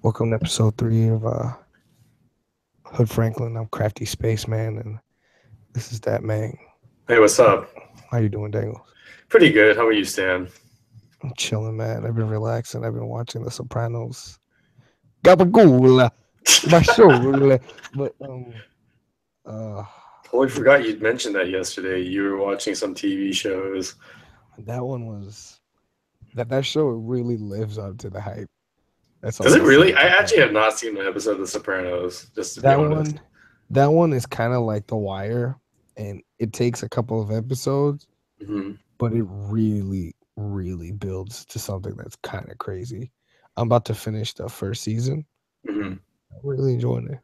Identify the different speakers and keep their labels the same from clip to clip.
Speaker 1: Welcome to episode 3 of Hood Franklin. I'm Crafty Spaceman, and this is that man.
Speaker 2: Hey, what's up?
Speaker 1: How you doing, Dangles?
Speaker 2: Pretty good. How are you, Stan?
Speaker 1: I'm chilling, man. I've been relaxing. I've been watching The Sopranos. Gabagool, my soul. But uh,
Speaker 2: Totally forgot you mentioned that yesterday. You were watching some TV shows.
Speaker 1: that one was that show really lives up to the hype. That's
Speaker 2: Does
Speaker 1: all
Speaker 2: it
Speaker 1: I'll say
Speaker 2: really? I
Speaker 1: about that.
Speaker 2: actually have not seen an episode of The Sopranos, just to be
Speaker 1: That
Speaker 2: honest.
Speaker 1: one, that one is kind of like The Wire, and it takes a couple of episodes,
Speaker 2: hmm
Speaker 1: but it really builds to something that's kind of crazy. I'm about to finish the first season.
Speaker 2: hmm
Speaker 1: I'm really enjoying it.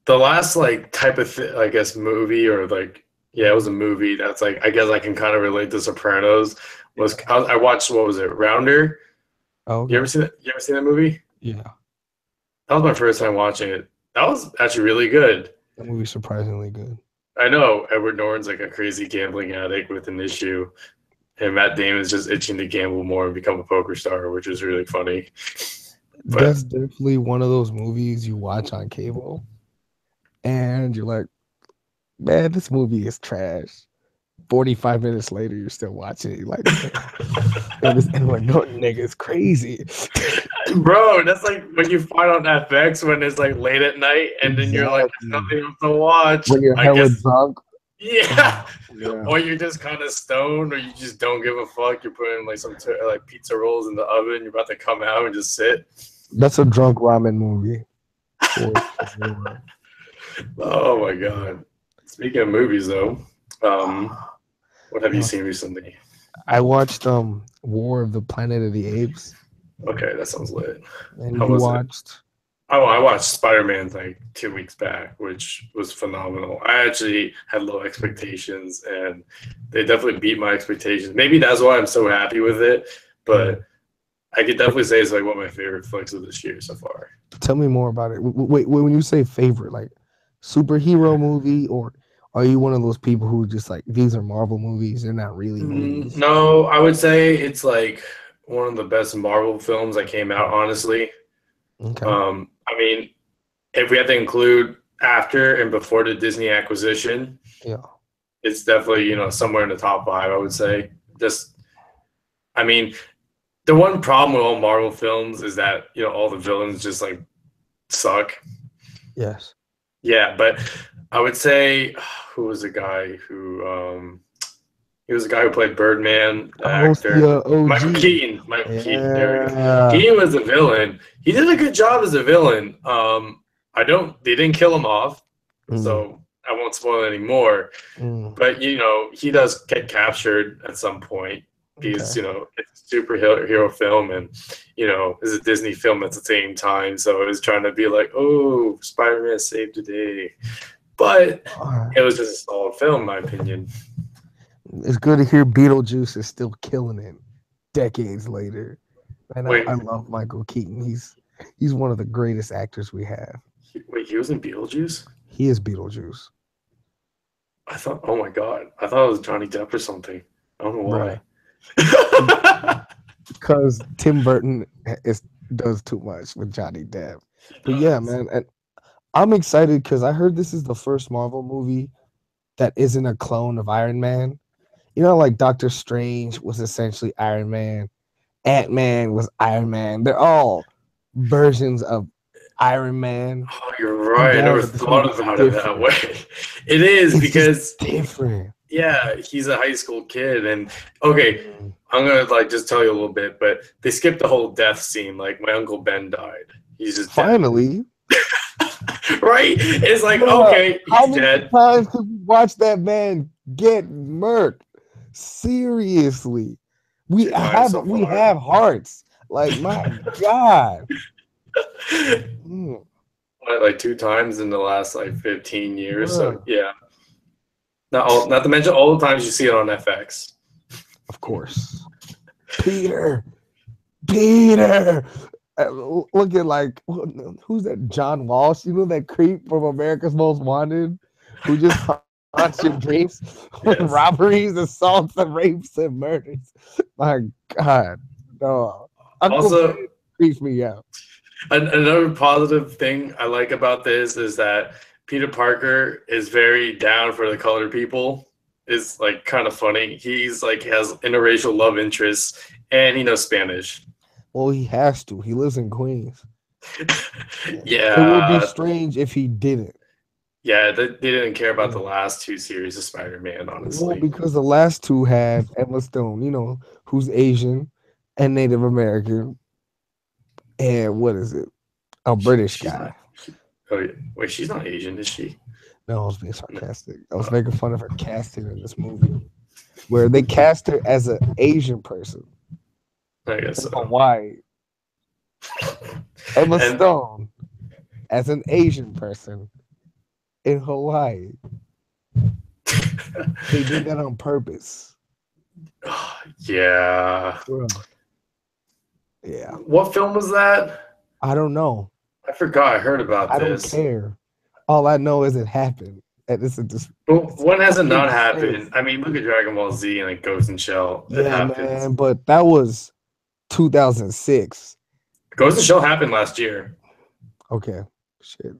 Speaker 2: The last like type of I guess movie or like yeah, it was a movie that's like I guess I can kind of relate to Sopranos. Was
Speaker 1: Yeah.
Speaker 2: I watched what was it Rounder?
Speaker 1: Oh,
Speaker 2: You ever
Speaker 1: okay.
Speaker 2: seen that? You ever seen that movie?
Speaker 1: Yeah.
Speaker 2: That was my first time watching it. That was actually really good.
Speaker 1: That movie's surprisingly good.
Speaker 2: I know Edward Norton's like a crazy gambling addict with an issue, and Matt Damon's just itching to gamble more and become a poker star, which is really funny. But
Speaker 1: That's definitely one of those movies you watch on cable and you're like, man, this movie is trash. 45 minutes later, you're still watching it. You're like, man, this Edward Norton nigga is crazy.
Speaker 2: bro, that's like when you find on FX when it's like late at night and then you're like, there's
Speaker 1: Exactly.
Speaker 2: nothing else to watch.
Speaker 1: When you're
Speaker 2: I
Speaker 1: hella
Speaker 2: guess,
Speaker 1: drunk.
Speaker 2: yeah.
Speaker 1: Oh, yeah.
Speaker 2: Or you're just kind of stoned, or you just don't give a fuck. You're putting like some like pizza rolls in the oven. You're about to come out and just sit.
Speaker 1: That's a drunk ramen movie for sure.
Speaker 2: Oh my god. Speaking of movies, though, what have you
Speaker 1: Uh,
Speaker 2: seen recently?
Speaker 1: I watched War of the Planet of the Apes,
Speaker 2: Okay, that sounds lit.
Speaker 1: and
Speaker 2: How
Speaker 1: you
Speaker 2: was it?
Speaker 1: watched.
Speaker 2: Oh, I watched Spider-Man like 2 weeks back, which was phenomenal. I actually had low expectations, and they definitely beat my expectations. Maybe that's why I'm so happy with it.
Speaker 1: Mm.
Speaker 2: But I could definitely say it's like one of my favorite flicks of this year so far.
Speaker 1: Tell me more about it. Wait, when you say favorite, like superhero movie, or are you one of those people who just like these are Marvel movies? They're not really movies.
Speaker 2: No, I would say it's like one of the best Marvel films that came out, honestly.
Speaker 1: Okay.
Speaker 2: I mean, if we had to include after and before the Disney acquisition,
Speaker 1: Yeah.
Speaker 2: it's definitely, somewhere in the top five, I would say. Just, I mean, the one problem with all Marvel films is that, all the villains just like suck.
Speaker 1: Yes.
Speaker 2: Yeah, but I would say who was the guy who he was the guy who played Birdman, the
Speaker 1: Oh, it's
Speaker 2: actor.
Speaker 1: the
Speaker 2: Michael
Speaker 1: OG.
Speaker 2: Keaton. Michael Keaton. There we go.
Speaker 1: Yeah.
Speaker 2: He was a villain. He did a good job as a villain. They didn't kill him off,
Speaker 1: Mm,
Speaker 2: so I won't spoil it anymore.
Speaker 1: mm,
Speaker 2: But he does get captured at some point because
Speaker 1: okay.
Speaker 2: it's a superhero film and it's a Disney film at the same time. So it was trying to be like, oh, Spider-Man saved the day, but
Speaker 1: All right.
Speaker 2: it was just a solid film, in my opinion.
Speaker 1: It's good to hear Beetlejuice is still killing it decades later. And I
Speaker 2: Wait,
Speaker 1: love Michael Keaton. He's one of the greatest actors we have.
Speaker 2: he was in Beetlejuice.
Speaker 1: He is Beetlejuice,
Speaker 2: I thought, oh my god, I thought it was Johnny Depp or something. I don't know
Speaker 1: bruh.
Speaker 2: why.
Speaker 1: Because Tim Burton does too much with Johnny Depp.
Speaker 2: He
Speaker 1: But yeah,
Speaker 2: does.
Speaker 1: man, and I'm excited because I heard this is the first Marvel movie that isn't a clone of Iron Man. You know, like Doctor Strange was essentially Iron Man, Ant Man was Iron Man. They're all versions of Iron Man.
Speaker 2: Oh, you're
Speaker 1: And
Speaker 2: right. I
Speaker 1: now
Speaker 2: never
Speaker 1: that this movie
Speaker 2: thought
Speaker 1: is
Speaker 2: about it that
Speaker 1: different,
Speaker 2: way. It is
Speaker 1: it's just
Speaker 2: because
Speaker 1: different.
Speaker 2: yeah, he's a high school kid, and okay,
Speaker 1: Mm.
Speaker 2: I'm gonna like just tell you a little bit, but they skipped the whole death scene. Like my uncle Ben died. He's just dead,
Speaker 1: Finally,
Speaker 2: right? It's like
Speaker 1: bruh,
Speaker 2: okay,
Speaker 1: how
Speaker 2: he's
Speaker 1: many
Speaker 2: dead.
Speaker 1: times could we watch that man get murked? Seriously, we
Speaker 2: Two times
Speaker 1: have
Speaker 2: so
Speaker 1: we
Speaker 2: far.
Speaker 1: have hearts. Like my God. Mm,
Speaker 2: Like two times in the last like 15 years. So
Speaker 1: bruh.
Speaker 2: yeah, not to mention all the times you see it on FX.
Speaker 1: Of course, Peter. Peter. Look at like who's that? John Walsh. You know that creep from America's Most Wanted, who just haunts your dreams with
Speaker 2: Yes.
Speaker 1: robberies, assaults, and rapes and murders. My God, no, Uncle Ben
Speaker 2: Also,
Speaker 1: creeps me out.
Speaker 2: Another positive thing I like about this is that Peter Parker is very down for the colored people. Is like kind of funny. He's like has interracial love interests and he knows Spanish.
Speaker 1: Well, he has to. He lives in Queens. It would be
Speaker 2: Yeah,
Speaker 1: strange if he didn't.
Speaker 2: yeah. They didn't care about the
Speaker 1: Yeah.
Speaker 2: last two series of Spider-Man,
Speaker 1: Well,
Speaker 2: honestly.
Speaker 1: because the last two had Emma Stone, who's Asian and Native American, and what is it? A British
Speaker 2: She's not.
Speaker 1: guy.
Speaker 2: Oh, yeah. Wait, she's not Asian, is she?
Speaker 1: No, I was being
Speaker 2: No.
Speaker 1: sarcastic. I was making fun of her casting in this movie, where they cast her as an Asian person
Speaker 2: I guess
Speaker 1: in
Speaker 2: so.
Speaker 1: Hawaii. Emma
Speaker 2: And
Speaker 1: Stone as an Asian person in Hawaii. They did that on purpose.
Speaker 2: yeah.
Speaker 1: Bro. Yeah.
Speaker 2: What film was that?
Speaker 1: I don't know.
Speaker 2: I forgot. I heard about
Speaker 1: I don't
Speaker 2: this.
Speaker 1: care. All I know is it happened. And
Speaker 2: But
Speaker 1: it's
Speaker 2: when has it
Speaker 1: fucking
Speaker 2: not
Speaker 1: disgrace.
Speaker 2: happened? I mean, look at Dragon Ball Z and like Ghost in Shell. It
Speaker 1: Yeah,
Speaker 2: happens.
Speaker 1: man. But that was 2006.
Speaker 2: Ghost in Shell happened last year.
Speaker 1: Okay. Shit.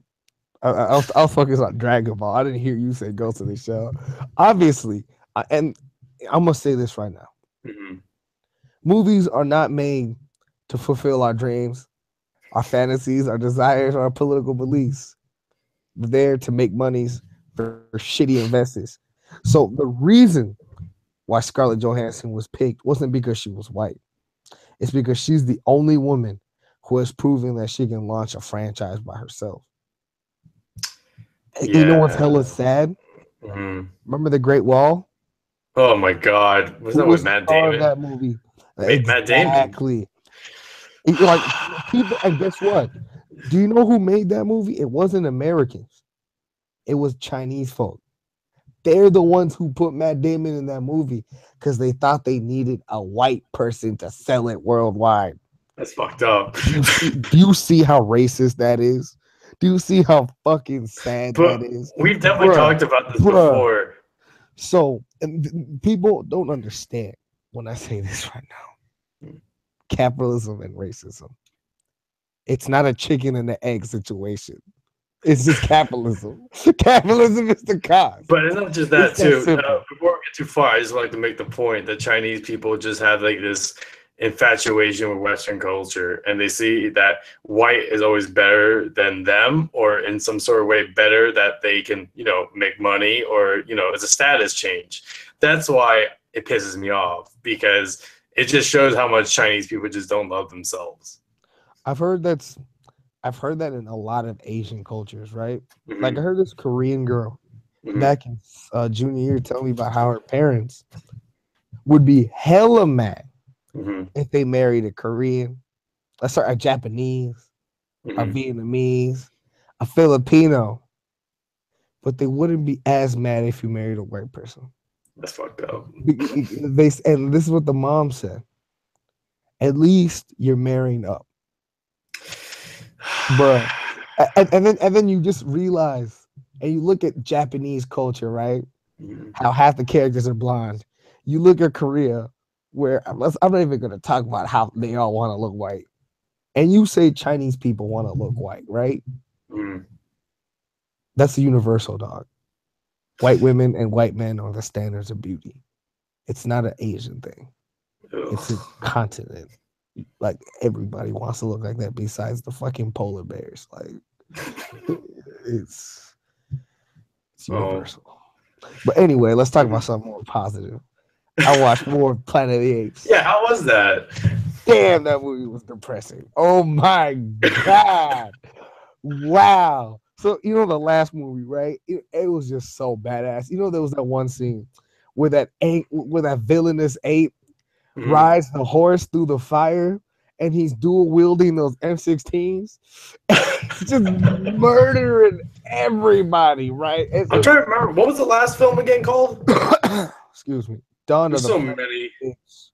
Speaker 1: I'll focus on Dragon Ball. I didn't hear you say Ghost in the Shell. Obviously, and I'm gonna say this right now:
Speaker 2: Mhm.
Speaker 1: movies are not made to fulfill our dreams, our fantasies, our desires, or our political beliefs. They're there to make monies for shitty investors. So the reason why Scarlett Johansson was picked wasn't because she was white. It's because she's the only woman who has proven that she can launch a franchise by herself. You know what's
Speaker 2: Yeah.
Speaker 1: hella sad?
Speaker 2: Mhm.
Speaker 1: Remember the Great Wall?
Speaker 2: Oh my God. Was
Speaker 1: Who
Speaker 2: that with
Speaker 1: was the
Speaker 2: Matt
Speaker 1: star of
Speaker 2: Damon?
Speaker 1: that movie?
Speaker 2: Matt Damon.
Speaker 1: Exactly. Like people, and guess what? Do you know who made that movie? It wasn't Americans. It was Chinese folk. They're the ones who put Matt Damon in that movie because they thought they needed a white person to sell it worldwide.
Speaker 2: That's fucked up.
Speaker 1: Do you see how racist that is? Do you see how fucking sad that
Speaker 2: But
Speaker 1: is?
Speaker 2: we've definitely
Speaker 1: Bruh,
Speaker 2: talked about this
Speaker 1: bruh.
Speaker 2: before.
Speaker 1: So and people don't understand when I say this right now. Capitalism and racism. It's not a chicken and the egg situation. It's just capitalism. Capitalism is the cause.
Speaker 2: But it's not just
Speaker 1: It's
Speaker 2: that
Speaker 1: that
Speaker 2: too.
Speaker 1: simple.
Speaker 2: Before we get too far, I just like to make the point that Chinese people just have like this infatuation with Western culture, and they see that white is always better than them, or in some sort of way better that they can, make money, or it's a status change. That's why it pisses me off because it just shows how much Chinese people just don't love themselves.
Speaker 1: I've heard that's I've heard that in a lot of Asian cultures, right? Like I
Speaker 2: Hmm.
Speaker 1: heard this Korean girl
Speaker 2: Hmm.
Speaker 1: back in junior year tell me about how her parents would be hella mad
Speaker 2: Hmm.
Speaker 1: if they married a Korean, sorry, a Japanese, a
Speaker 2: Hmm.
Speaker 1: Vietnamese, a Filipino, but they wouldn't be as mad if you married a white person.
Speaker 2: That's fucked up.
Speaker 1: And this is what the mom said. At least you're marrying up, bruh. And then you just realize, and you look at Japanese culture, right?
Speaker 2: Mhm.
Speaker 1: How half the characters are blonde. You look at Korea, where I'm not even gonna talk about how they all want to look white. And you say Chinese people want to look white, right?
Speaker 2: Mhm.
Speaker 1: That's a universal dog. White women and white men are the standards of beauty. It's not an Asian thing. It's a
Speaker 2: Ugh.
Speaker 1: continent. Like everybody wants to look like that besides the fucking polar bears. Like it's it's
Speaker 2: Oh,
Speaker 1: universal. But anyway, let's talk about something more positive. I watched more Planet of the Apes.
Speaker 2: yeah. How was that?
Speaker 1: Damn, that movie was depressing. Oh my god. Wow. So the last movie, right? It was just so badass. There was that one scene where that villainous ape
Speaker 2: Mhm.
Speaker 1: rides the horse through the fire and he's dual wielding those M16s. It's just murdering everybody, right?
Speaker 2: I'm trying to remember what was the last film again called.
Speaker 1: Excuse me. Dawn of
Speaker 2: There's
Speaker 1: the
Speaker 2: so
Speaker 1: Planet
Speaker 2: many.
Speaker 1: of the Apes.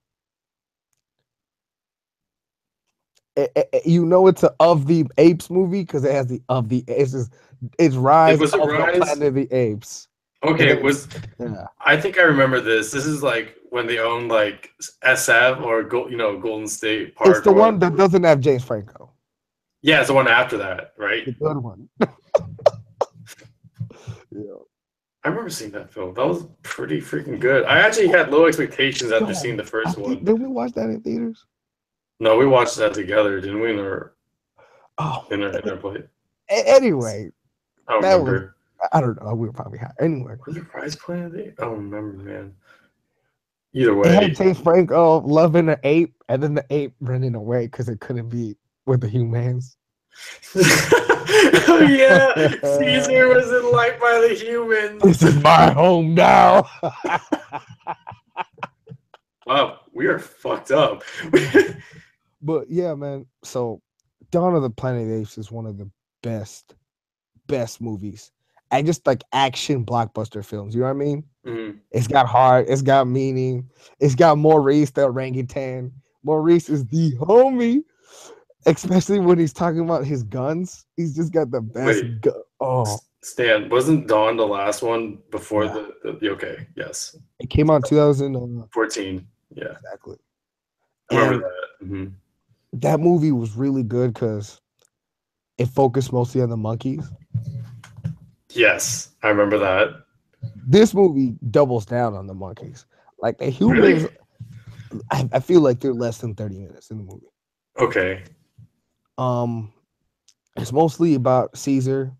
Speaker 1: It's a of the apes movie because it has the of the it's
Speaker 2: It
Speaker 1: Rise
Speaker 2: was a
Speaker 1: of the
Speaker 2: Rise.
Speaker 1: Planet of the Apes, and
Speaker 2: Okay,
Speaker 1: then
Speaker 2: was
Speaker 1: yeah,
Speaker 2: I think I remember this. This is like when they owned like SF or Golden State
Speaker 1: it's
Speaker 2: Park
Speaker 1: the one
Speaker 2: or
Speaker 1: that doesn't have James Franco.
Speaker 2: Yeah, it's the one after that, right?
Speaker 1: the good one. Yeah.
Speaker 2: I remember seeing that film. That was pretty freaking good. I actually had low expectations after seeing
Speaker 1: Yo,
Speaker 2: the
Speaker 1: I
Speaker 2: first
Speaker 1: think
Speaker 2: one.
Speaker 1: did we watch that in theaters?
Speaker 2: No, we watched that together, didn't we?
Speaker 1: Oh,
Speaker 2: In our play.
Speaker 1: anyway,
Speaker 2: I don't
Speaker 1: that was
Speaker 2: remember.
Speaker 1: I don't know. We were probably high. Anyway,
Speaker 2: Was it Prize Planet? I don't remember, man. Either
Speaker 1: it had
Speaker 2: way.
Speaker 1: James Franco loving the ape, and then the ape running away because it couldn't be with the humans.
Speaker 2: Oh yeah, Caesar wasn't liked by the humans.
Speaker 1: This is my home now.
Speaker 2: Wow, we are fucked up.
Speaker 1: But yeah, man. So Dawn of the Planet of the Apes is one of the best movies. And just like action blockbuster films. You know what I mean?
Speaker 2: Mhm.
Speaker 1: It's got heart, it's got meaning, it's got Maurice the orangutan. Maurice is the homie, especially when he's talking about his guns. He's just got the best
Speaker 2: Wait,
Speaker 1: gun. Oh,
Speaker 2: Stan, wasn't Dawn the last one before
Speaker 1: yeah.
Speaker 2: okay, yes.
Speaker 1: It came out in 2000.
Speaker 2: 14. Yeah,
Speaker 1: Exactly.
Speaker 2: I remember
Speaker 1: And
Speaker 2: that.
Speaker 1: that movie was really good because it focused mostly on the monkeys.
Speaker 2: Yes, I remember that.
Speaker 1: This movie doubles down on the monkeys. Like the humans,
Speaker 2: Really?
Speaker 1: I feel like they're less than 30 minutes in the movie.
Speaker 2: Okay.
Speaker 1: Um, it's mostly about Caesar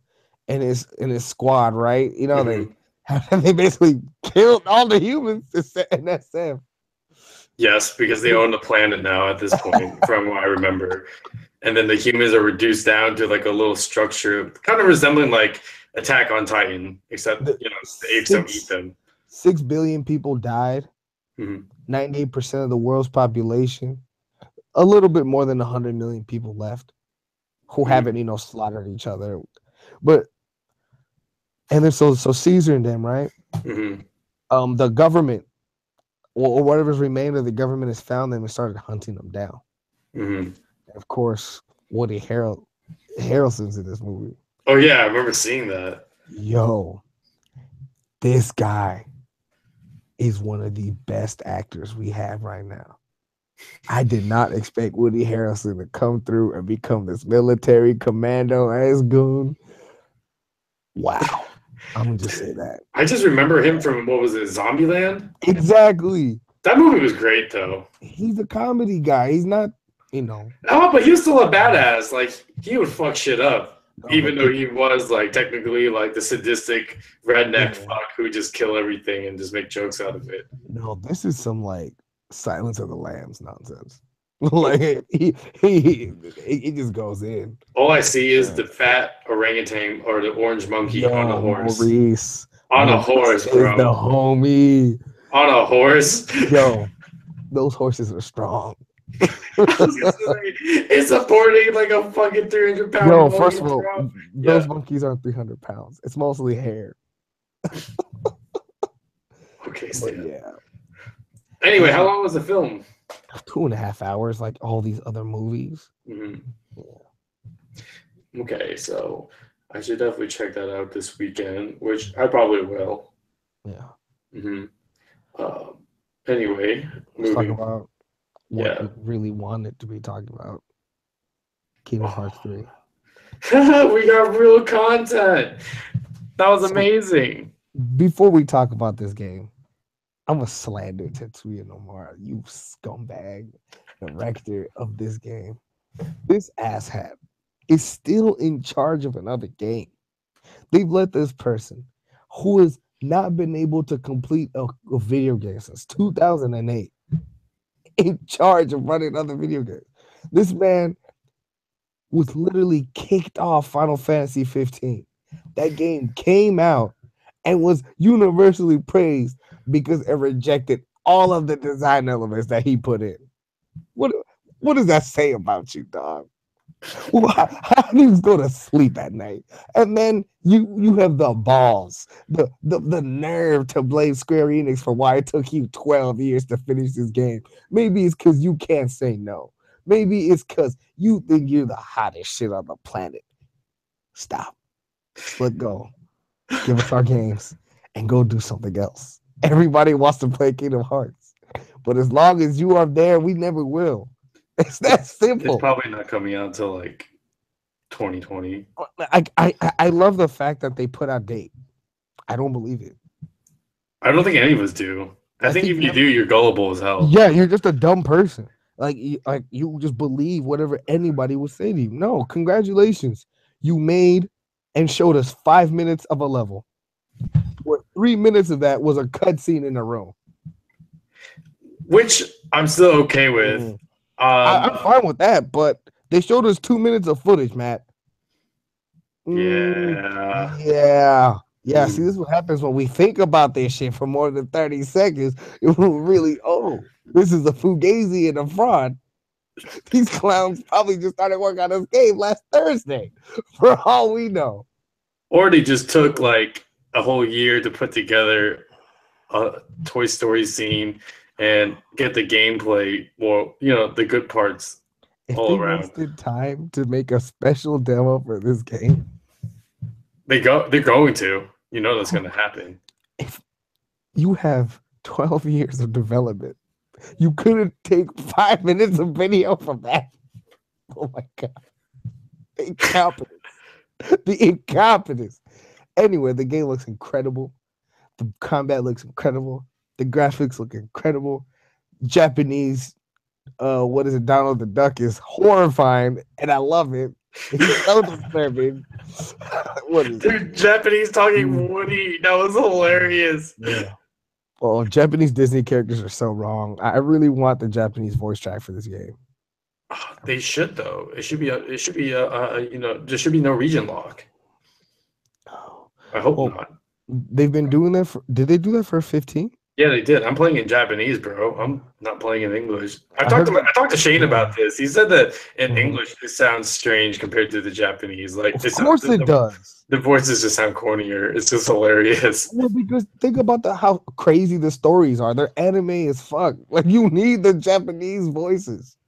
Speaker 1: and his squad, right? You know,
Speaker 2: Mhm.
Speaker 1: they basically killed all the humans, and that's them.
Speaker 2: Yes, because they own the planet now at this point, from what I remember. And then the humans are reduced down to like a little structure, kind of resembling like Attack on Titan, except
Speaker 1: The
Speaker 2: the apes don't eat them.
Speaker 1: 6 billion people died.
Speaker 2: Mhm.
Speaker 1: 98% of the world's population. A little bit more than 100 million people left who
Speaker 2: Mhm.
Speaker 1: haven't, slaughtered each other. But and then so Caesar and them, right?
Speaker 2: Mhm.
Speaker 1: The government or whatever's remained of the government has found them and started hunting them down.
Speaker 2: Mhm.
Speaker 1: And of course, Woody Harrelson's in this movie.
Speaker 2: Oh yeah, I remember seeing that.
Speaker 1: Yo, this guy is one of the best actors we have right now. I did not expect Woody Harrelson to come through and become this military commando ass goon. Wow. I'm gonna just say that.
Speaker 2: I just remember him from what was it, Zombieland?
Speaker 1: Exactly.
Speaker 2: That movie was great though.
Speaker 1: He's a comedy guy. He's not, you know.
Speaker 2: Oh, but he was still a badass. Like he would fuck shit up,
Speaker 1: No,
Speaker 2: even
Speaker 1: but
Speaker 2: though he was like technically like the sadistic redneck
Speaker 1: yeah,
Speaker 2: fuck who just kill everything and just make jokes out of it.
Speaker 1: no, this is some like Silence of the Lambs nonsense. Like he just goes in.
Speaker 2: All I see is
Speaker 1: Yeah.
Speaker 2: the fat orangutan or the orange monkey on a
Speaker 1: Yo,
Speaker 2: horse.
Speaker 1: Maurice.
Speaker 2: On a
Speaker 1: Maurice
Speaker 2: horse,
Speaker 1: is the
Speaker 2: bro.
Speaker 1: homie.
Speaker 2: On a horse.
Speaker 1: Yo, those horses are strong.
Speaker 2: I was gonna say, it's supporting like a fucking 300-pound
Speaker 1: Yo, first
Speaker 2: monkey,
Speaker 1: of all,
Speaker 2: bro.
Speaker 1: those
Speaker 2: Yeah.
Speaker 1: monkeys aren't 300 pounds. It's mostly hair.
Speaker 2: Okay,
Speaker 1: But
Speaker 2: Stan.
Speaker 1: yeah,
Speaker 2: Anyway, how
Speaker 1: and
Speaker 2: long was the film?
Speaker 1: 2.5 hours, like all these other movies.
Speaker 2: Mhm.
Speaker 1: Yeah.
Speaker 2: Okay, so I should definitely check that out this weekend, which I probably will.
Speaker 1: Yeah.
Speaker 2: hmm Anyway,
Speaker 1: Let's talk
Speaker 2: moving.
Speaker 1: about what
Speaker 2: Yeah.
Speaker 1: we really wanted to be talking about. Kingdom Hearts
Speaker 2: Oh.
Speaker 1: 3.
Speaker 2: We got real content. That was
Speaker 1: So
Speaker 2: amazing.
Speaker 1: before we talk about this game, I'm gonna slander Tetsuya Nomura, you scumbag, director of this game. This asshat is still in charge of another game. They've let this person who has not been able to complete a video game since 2008 in charge of running other video games. This man was literally kicked off Final Fantasy 15. That game came out and was universally praised because it rejected all of the design elements that he put in. What what does that say about you, dog? Well, how do you go to sleep at night? And then you have the balls, the nerve to blame Square Enix for why it took you 12 years to finish this game. Maybe it's because you can't say no. Maybe it's because you think you're the hottest shit on the planet. Stop. Just let go. Give us our games and go do something else. Everybody wants to play Kingdom Hearts. But as long as you are there, we never will. It's that
Speaker 2: It's
Speaker 1: simple.
Speaker 2: probably not coming out until like 2020.
Speaker 1: I love the fact that they put out date. I don't believe it.
Speaker 2: I don't think any of us do. I
Speaker 1: I
Speaker 2: think
Speaker 1: think
Speaker 2: if you do, you're gullible as hell.
Speaker 1: yeah, you're just a dumb person. Like you just believe whatever anybody will say to you. No, congratulations. You made and showed us 5 minutes of a level. Where 3 minutes of that was a cutscene in a room.
Speaker 2: Which I'm still okay with.
Speaker 1: Mhm. I'm fine with that, but they showed us 2 minutes of footage, Matt.
Speaker 2: Yeah.
Speaker 1: Yeah. Yeah. See, this is what happens when we think about this shit for more than 30 seconds. It will really, oh, this is a fugazi and a fraud. These clowns probably just started working on this game last Thursday, for all we know.
Speaker 2: Or they just took like a whole year to put together a Toy Story scene and get the gameplay, well, the good parts
Speaker 1: If
Speaker 2: all
Speaker 1: they
Speaker 2: around.
Speaker 1: wasted time to make a special demo for this game,
Speaker 2: They're going to. You know that's going to happen.
Speaker 1: if you have 12 years of development, you couldn't take 5 minutes of video from that. Oh my God. The incompetence. The incompetence. Anyway, the game looks incredible. The combat looks incredible. The graphics look incredible. Japanese, what is it? Donald the Duck is horrifying, and I love it. He's so disturbing. What is it?
Speaker 2: Dude, Japanese talking Woody. That was hilarious.
Speaker 1: Yeah. Well, Japanese Disney characters are so wrong. I really want the Japanese voice track for this game.
Speaker 2: They should though. It should be there should be no region lock. I hope not.
Speaker 1: They've been doing that for. Did they do that for 15?
Speaker 2: Yeah, they did. I'm playing in Japanese, bro. I'm not playing in English. I talked to Shane about this. He said that in English it sounds strange compared to the Japanese. Like,
Speaker 1: of course it does.
Speaker 2: The voices just sound cornier. It's just hilarious.
Speaker 1: Well, because think about how crazy the stories are. They're anime as fuck. Like, you need the Japanese voices.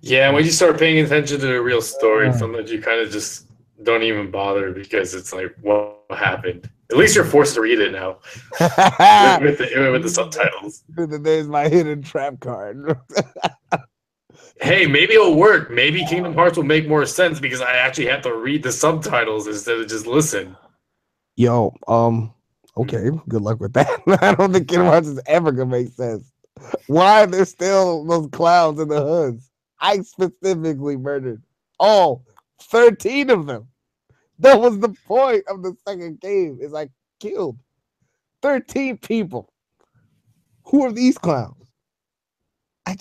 Speaker 2: Yeah, when you start paying attention to the real story, sometimes you kind of just don't even bother because it's like, what happened? At least you're forced to read it now with the subtitles.
Speaker 1: There's my hidden trap card.
Speaker 2: Hey, maybe it'll work. Maybe Kingdom Hearts will make more sense because I actually have to read the subtitles instead of just listen.
Speaker 1: Yo, okay, good luck with that. I don't think Kingdom Hearts is ever gonna make sense. Why are there still those clowns in the hoods? I specifically murdered all 13 of them. That was the point of the second game. Is I killed 13 people. Who are these clowns?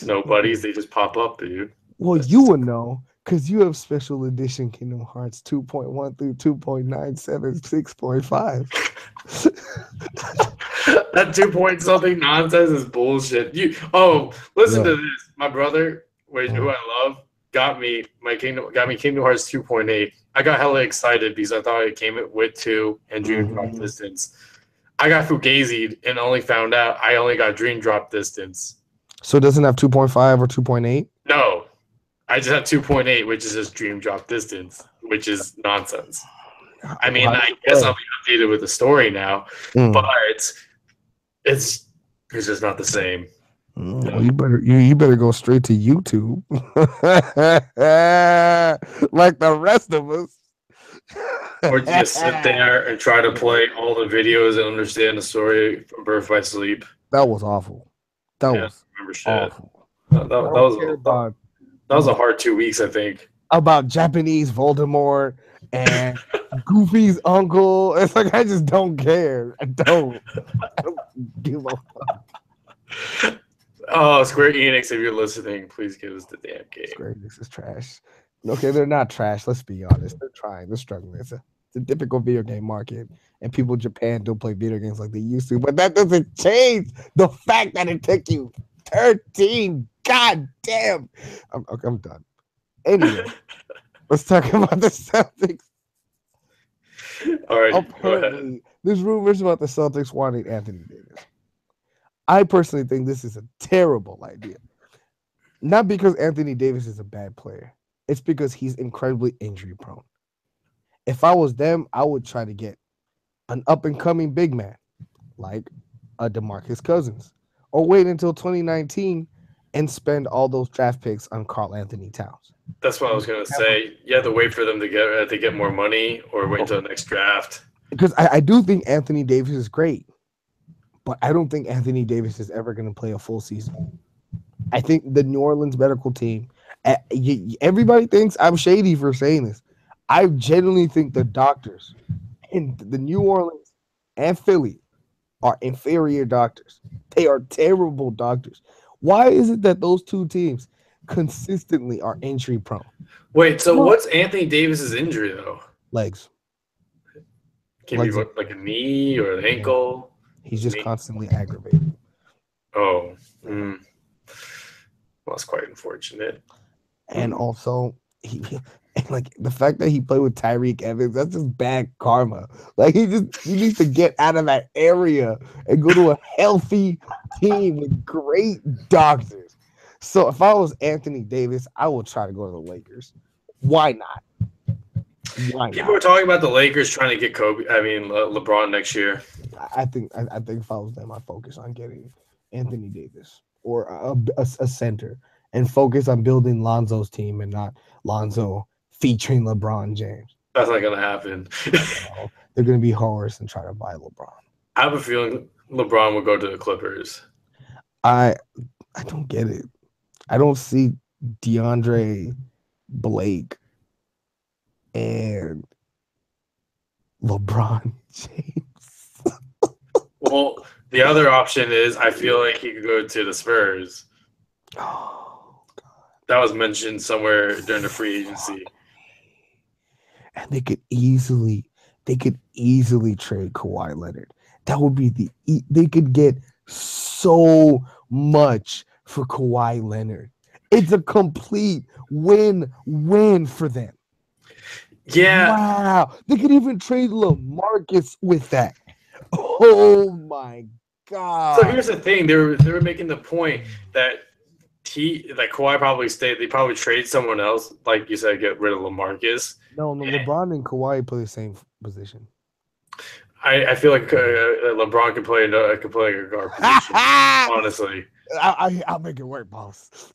Speaker 2: Nobody's. They just pop up, dude.
Speaker 1: Well, you would know because you have special edition Kingdom Hearts 2.1 through 2.976.5.
Speaker 2: That 2 point something nonsense is bullshit. Listen to this. My brother, who I love, got me Kingdom Hearts 2.8. I got hella excited because I thought it came with 2 and Dream Drop Distance. I got fugazi'd and only found out I only got Dream Drop Distance.
Speaker 1: So it doesn't have 2.5 or 2.8?
Speaker 2: No. I just have 2.8, which is just Dream Drop Distance, which is nonsense. I mean, I guess I'll be updated with the story now, but it's just not the same.
Speaker 1: Well, you better go straight to YouTube, like the rest of us,
Speaker 2: or just sit there and try to play all the videos and understand the story from Birth by Sleep.
Speaker 1: That was awful. That was
Speaker 2: awful. That was a hard 2 weeks, I think.
Speaker 1: About Japanese Voldemort and Goofy's uncle. It's like I just don't care. I don't give a fuck.
Speaker 2: Oh, Square Enix, if you're listening, please give us the damn game.
Speaker 1: Square Enix is trash. Okay, they're not trash. Let's be honest. They're trying. They're struggling. It's a typical video game market, and people in Japan don't play video games like they used to. But that doesn't change the fact that it took you 13 goddamn. I'm done. Anyway, let's talk about the Celtics.
Speaker 2: All right.
Speaker 1: Apparently, there's rumors about the Celtics wanting Anthony Davis. I personally think this is a terrible idea. Not because Anthony Davis is a bad player. It's because he's incredibly injury prone. If I was them, I would try to get an up-and-coming big man like a DeMarcus Cousins. Or wait until 2019 and spend all those draft picks on Carl Anthony Towns.
Speaker 2: That's what I was gonna say. You have to wait for them to get more money, or wait until the next draft.
Speaker 1: Because I do think Anthony Davis is great, but I don't think Anthony Davis is ever going to play a full season. I think the New Orleans medical team, everybody thinks I'm shady for saying this. I genuinely think the doctors in the New Orleans and Philly are inferior doctors. They are terrible doctors. Why is it that those two teams consistently are injury prone?
Speaker 2: Wait, so what's Anthony Davis's injury though?
Speaker 1: Legs.
Speaker 2: Can be like a knee or an ankle.
Speaker 1: He's just constantly aggravated.
Speaker 2: Oh, well, that's quite unfortunate.
Speaker 1: And also, like the fact that he played with Tyreek Evans, that's just bad karma. Like he needs to get out of that area and go to a healthy team with great doctors. So if I was Anthony Davis, I would try to go to the Lakers. Why not?
Speaker 2: People are talking about the Lakers trying to get LeBron next year.
Speaker 1: I think if I was them, I'd focus on getting Anthony Davis or a center and focus on building Lonzo's team and not Lonzo featuring LeBron James.
Speaker 2: That's not gonna happen.
Speaker 1: They're gonna be whores and try to buy LeBron.
Speaker 2: I have a feeling LeBron will go to the Clippers.
Speaker 1: I don't get it. I don't see DeAndre Blake and LeBron James.
Speaker 2: Well, the other option is I feel like he could go to the Spurs.
Speaker 1: Oh, God.
Speaker 2: That was mentioned somewhere during the free agency.
Speaker 1: And they could easily trade Kawhi Leonard. That would be they could get so much for Kawhi Leonard. It's a complete win-win for them.
Speaker 2: Yeah.
Speaker 1: Wow. They could even trade LaMarcus with that. Oh my God.
Speaker 2: So here's the thing. They were making the point that Kawhi probably stayed. They probably trade someone else, like you said, get rid of LaMarcus.
Speaker 1: No, LeBron and Kawhi play the same position.
Speaker 2: I feel like LeBron could play a guard position. Honestly,
Speaker 1: I'll make it work, boss.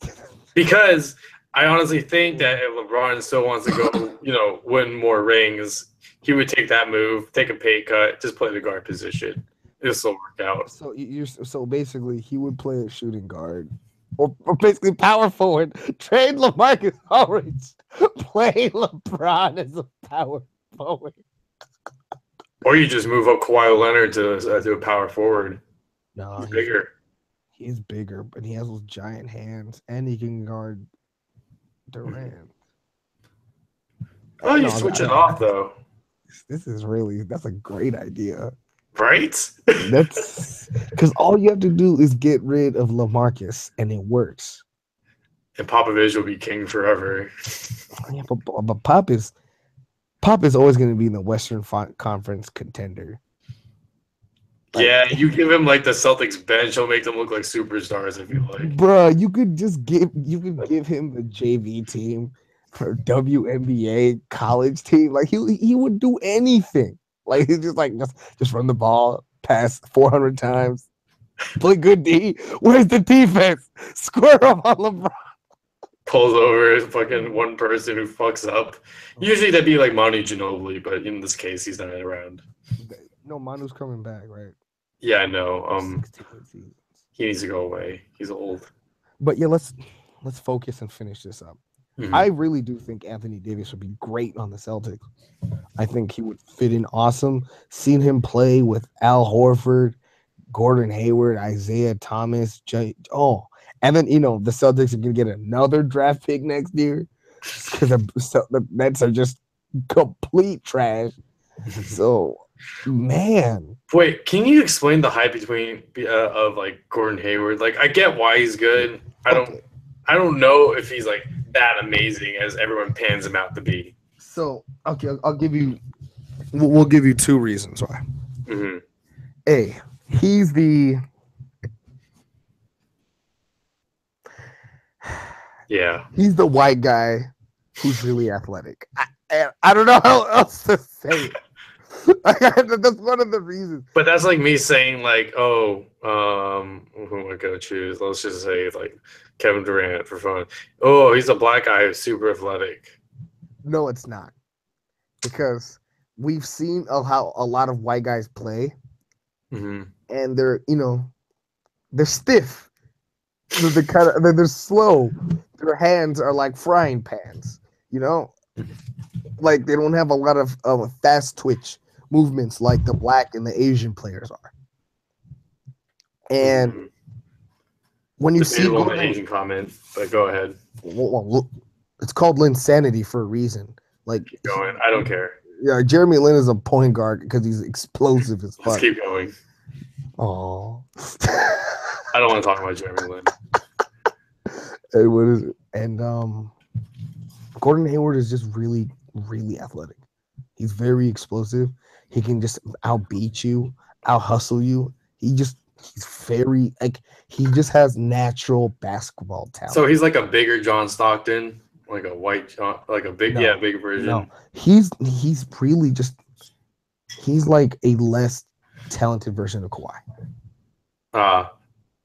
Speaker 2: Because I honestly think that if LeBron still wants to go, win more rings, he would take that move, take a pay cut, just play the guard position. It'll still work out.
Speaker 1: So basically, he would play a shooting guard, or basically power forward. Trade LaMarcus Aldridge, play LeBron as a power forward.
Speaker 2: Or you just move up Kawhi Leonard to a power forward.
Speaker 1: No,
Speaker 2: he's bigger.
Speaker 1: He's bigger, but he has those giant hands, and he can guard Durant.
Speaker 2: Oh, you switch it off though.
Speaker 1: That's a great idea.
Speaker 2: Right?
Speaker 1: That's because all you have to do is get rid of LaMarcus, and it works.
Speaker 2: And Popovich will be king forever.
Speaker 1: Yeah, but Pop is always going to be in the Western Conference contender.
Speaker 2: Yeah, you give him like the Celtics bench, he'll make them look like superstars if you like.
Speaker 1: Bruh, you could give him the JV team for WNBA college team. Like he would do anything. Like he's just run the ball, pass 400 times, play good D. Where's the defense? Square up on LeBron.
Speaker 2: Pulls over fucking one person who fucks up. Usually that'd be like Manu Ginobili, but in this case, he's not around.
Speaker 1: No, Manu's coming back, right?
Speaker 2: Yeah, I know. He needs to go away. He's old.
Speaker 1: But yeah, let's focus and finish this up. Mm-hmm. I really do think Anthony Davis would be great on the Celtics. I think he would fit in awesome. Seen him play with Al Horford, Gordon Hayward, Isaiah Thomas. And then, the Celtics are going to get another draft pick next year because the Nets are just complete trash. So, man.
Speaker 2: Wait, can you explain the hype of like Gordon Hayward? Like, I get why he's good. I don't know if he's like that amazing as everyone pans him out to be.
Speaker 1: So, okay, we'll give you two reasons why.
Speaker 2: Mm-hmm.
Speaker 1: A, he's the...
Speaker 2: Yeah.
Speaker 1: He's the white guy who's really athletic. I don't know how else to say it. That's one of the reasons.
Speaker 2: But that's like me saying like, oh, who am I gonna choose? Let's just say like Kevin Durant for fun. Oh, he's a black guy who's super athletic.
Speaker 1: No, it's not because we've seen how a lot of white guys play,
Speaker 2: Hmm.
Speaker 1: and they're stiff. They're slow. Their hands are like frying pans. You know, like they don't have a lot of fast twitch movements like the black and the Asian players are. And
Speaker 2: Hmm.
Speaker 1: when you see
Speaker 2: Debatable on the
Speaker 1: Gordon,
Speaker 2: Asian comment, but go ahead.
Speaker 1: it's called Linsanity for a reason. Like,
Speaker 2: Keep going. I don't care.
Speaker 1: yeah, Jeremy Lin is a point guard because he's explosive as
Speaker 2: Let's
Speaker 1: fuck.
Speaker 2: keep going.
Speaker 1: Oh,
Speaker 2: I don't want to talk about Jeremy Lin.
Speaker 1: and what is it? And Gordon Hayward is just really, really athletic. He's very explosive. He can just outbeat you, out hustle you. He's very like he just has natural basketball talent.
Speaker 2: So he's like a bigger John Stockton, like a white John, like a big,
Speaker 1: No,
Speaker 2: big version.
Speaker 1: No, he's really just he's like a less talented version of Kawhi.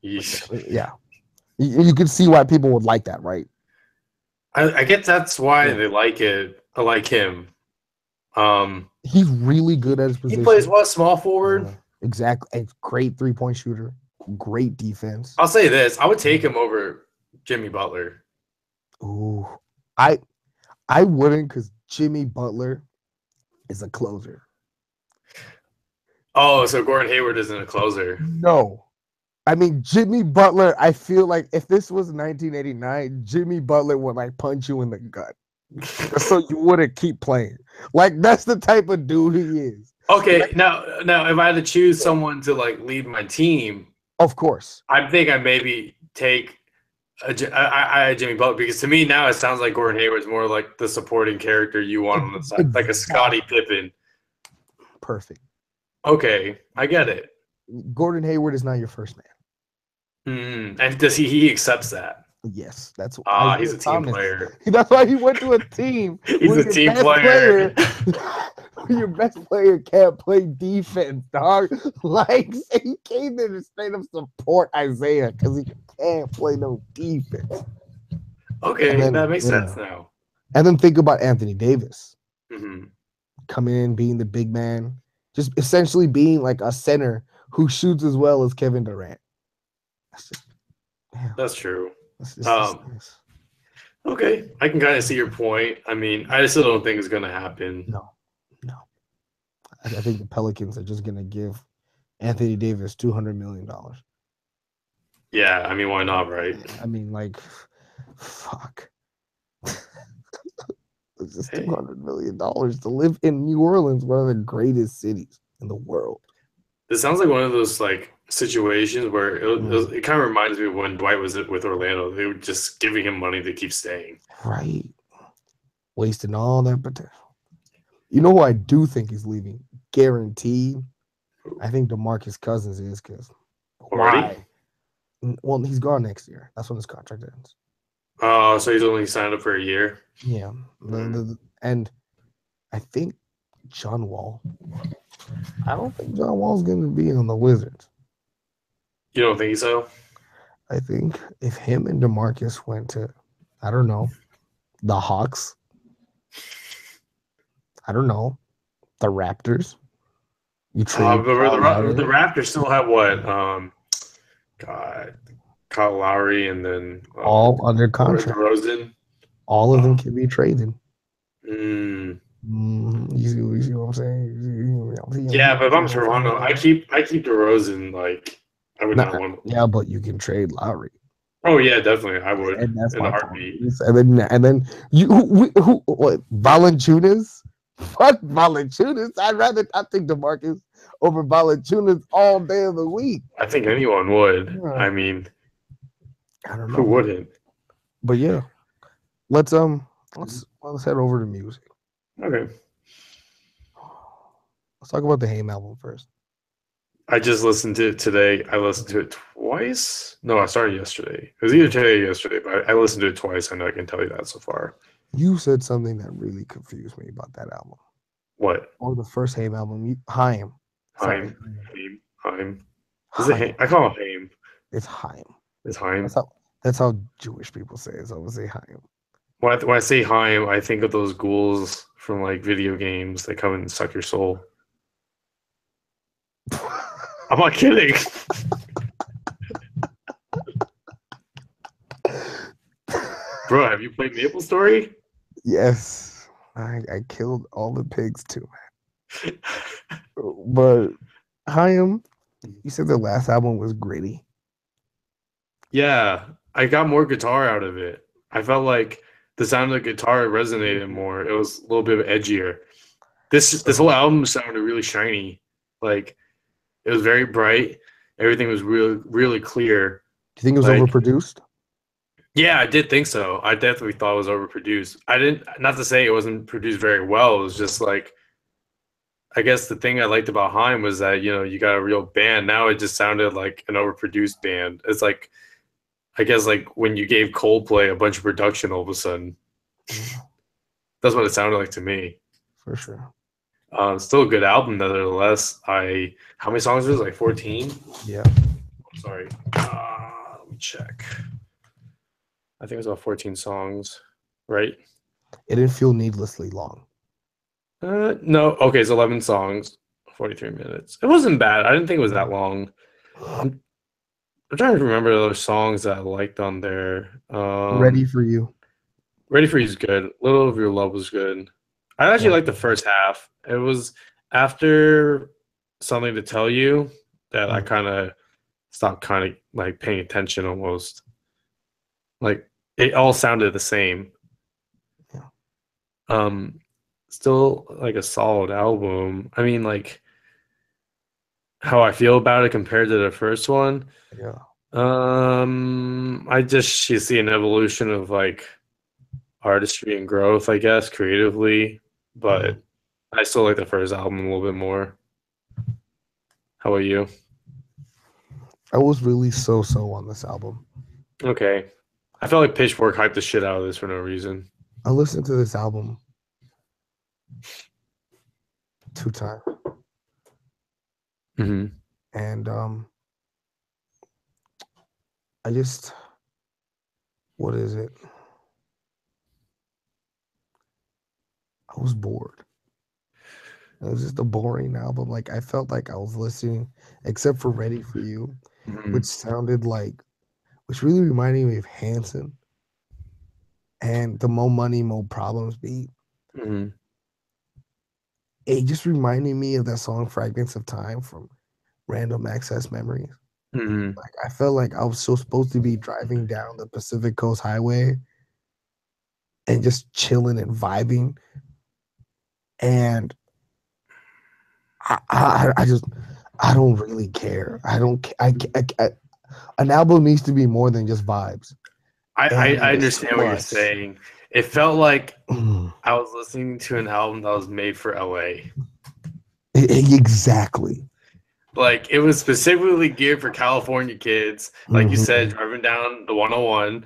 Speaker 1: Yeah, you can see why people would like that, right?
Speaker 2: I guess that's why they like it. I like him.
Speaker 1: He's really good at his position.
Speaker 2: He plays what, small forward?
Speaker 1: Exactly. A great 3-point shooter. Great defense.
Speaker 2: I'll say this: I would take him over Jimmy Butler.
Speaker 1: Ooh, I wouldn't because Jimmy Butler is a closer.
Speaker 2: Oh, so Gordon Hayward isn't a closer?
Speaker 1: No. I mean, Jimmy Butler, I feel like if this was 1989, Jimmy Butler would like punch you in the gut. So you wouldn't keep playing. Like, that's the type of dude he is.
Speaker 2: Okay, like, now if I had to choose someone to like lead my team,
Speaker 1: of course,
Speaker 2: I think I maybe take Jimmy Butler, because to me now it sounds like Gordon Hayward's more like the supporting character you want on the side, like a Scottie Pippen.
Speaker 1: Perfect.
Speaker 2: Okay, I get it.
Speaker 1: Gordon Hayward is not your first man.
Speaker 2: And does he accepts that?
Speaker 1: Yes, that's
Speaker 2: why he's a team player.
Speaker 1: That's why he went to a team.
Speaker 2: He's a team player.
Speaker 1: Your best player can't play defense, dog. Like, he came there to straight up support Isaiah because he can't play no defense.
Speaker 2: Okay, then, that makes sense now.
Speaker 1: And then think about Anthony Davis
Speaker 2: mm-hmm.
Speaker 1: coming in, being the big man, just essentially being like a center who shoots as well as Kevin Durant.
Speaker 2: That's true. Okay, I can kind of see your point. I mean, I still don't think it's going to happen.
Speaker 1: No. I think the Pelicans are just going to give Anthony Davis $200 million.
Speaker 2: Yeah, I mean, why not, right?
Speaker 1: I mean, like, fuck. It's just $200 million to live in New Orleans, one of the greatest cities in the world.
Speaker 2: This sounds like one of those like situations where it kind of reminds me of when Dwight was with Orlando. They were just giving him money to keep staying.
Speaker 1: Right. Wasting all that potential. You know who I do think is leaving? Guaranteed. I think DeMarcus Cousins is because
Speaker 2: already.
Speaker 1: Well, he's gone next year. That's when his contract ends.
Speaker 2: Oh, so he's only signed up for a year.
Speaker 1: Yeah, and I think John Wall. I don't think John Wall's going to be on the Wizards.
Speaker 2: You don't think so?
Speaker 1: I think if him and DeMarcus went to, I don't know, the Hawks. I don't know, the Raptors. You trade
Speaker 2: the Raptors still have what? God, Kyle Lowry, and then
Speaker 1: all under contract.
Speaker 2: DeRozan.
Speaker 1: All of them can be traded.
Speaker 2: You
Speaker 1: see what I'm saying?
Speaker 2: Yeah, but if I'm Toronto, I keep DeRozan. Like, I would not want.
Speaker 1: Yeah, but you can trade Lowry.
Speaker 2: Oh yeah, definitely, I would.
Speaker 1: And that's
Speaker 2: in a heartbeat.
Speaker 1: And then you what Valanciunas? Fuck Valanciunas. I'd rather take DeMarcus over Valanciunas all day of the week.
Speaker 2: I think anyone would. Yeah. I mean,
Speaker 1: I don't know
Speaker 2: who wouldn't.
Speaker 1: But yeah, let's head over to music.
Speaker 2: Okay.
Speaker 1: Let's talk about the Haim album first.
Speaker 2: I just listened to it today. I listened to it twice. No, I started yesterday. It was either today or yesterday, but I listened to it twice. I know I can tell you that so far.
Speaker 1: You said something that really confused me about that album.
Speaker 2: What?
Speaker 1: or the first Haim album. Haim. Sorry,
Speaker 2: Haim. Haim. Haim. Is it Haim?
Speaker 1: Haim.
Speaker 2: I call him Haim.
Speaker 1: It's Haim.
Speaker 2: It's
Speaker 1: That's
Speaker 2: Haim.
Speaker 1: how that's how Jewish people say it. So I would say Haim.
Speaker 2: When I say Haim, I think of those ghouls from like video games that come and suck your soul. I'm not kidding. Bro, have you played Maple Story?
Speaker 1: Yes, I killed all the pigs too, man. But Haim, you said the last album was gritty.
Speaker 2: Yeah, I got more guitar out of it. I felt like the sound of the guitar resonated more. It was a little bit edgier. This whole
Speaker 1: So,
Speaker 2: album sounded really shiny. Like it was very bright. Everything was really clear.
Speaker 1: do you think it was
Speaker 2: Like
Speaker 1: overproduced?
Speaker 2: yeah, I did think so. I definitely thought it was overproduced. I didn't not to say it wasn't produced very well. It was just like I guess the thing I liked about Haim was that, you got a real band. Now it just sounded like an overproduced band. It's like I guess like when you gave Coldplay a bunch of production all of a sudden.
Speaker 1: Yeah,
Speaker 2: That's what it sounded like to me.
Speaker 1: for sure.
Speaker 2: Still a good album nevertheless. How many songs was it? Like 14?
Speaker 1: Yeah.
Speaker 2: Sorry. Let me check. I think it was about 14 songs, right?
Speaker 1: It didn't feel needlessly long.
Speaker 2: No. Okay, it's 11 songs, 43 minutes. It wasn't bad. I didn't think it was that long. I'm, I'm trying to remember those songs that I liked on there.
Speaker 1: Ready for you.
Speaker 2: Ready for You is good. Little of Your Love was good. I actually
Speaker 1: Yeah.
Speaker 2: liked the first half. It was after Something to Tell You that I
Speaker 1: Mm,
Speaker 2: kind of stopped kind of like paying attention almost. Like it all sounded the same.
Speaker 1: yeah.
Speaker 2: Um, Still like a solid album. I mean, like how I feel about it compared to the first one.
Speaker 1: Yeah.
Speaker 2: I just you see an evolution of like artistry and growth, I guess, creatively.
Speaker 1: Mhm.
Speaker 2: But I still like the first album a little bit more. How about you?
Speaker 1: I was really so on this album.
Speaker 2: Okay. I felt like Pitchfork hyped the shit out of this for no reason.
Speaker 1: I listened to this album 2 times,
Speaker 2: Hmm.
Speaker 1: and I just what is it? I was bored. It was just a boring album. Like I felt like I was listening, except for Ready for You, which
Speaker 2: Hmm.
Speaker 1: sounded like, which really reminded me of Hanson and the Mo Money, Mo Problems beat.
Speaker 2: Hmm.
Speaker 1: It just reminded me of that song Fragments of Time from Random Access Memories.
Speaker 2: Hmm.
Speaker 1: Like I felt like I was so supposed to be driving down the Pacific Coast Highway and just chilling and vibing. And I just I don't really care. I don't. An album needs to be more than just vibes. And
Speaker 2: I
Speaker 1: it was too
Speaker 2: understand what you're
Speaker 1: much.
Speaker 2: saying. It felt like I was listening to an album that was made for LA.
Speaker 1: Exactly.
Speaker 2: Like it was specifically geared for California kids, like you said,
Speaker 1: Mhm.
Speaker 2: driving down the 101,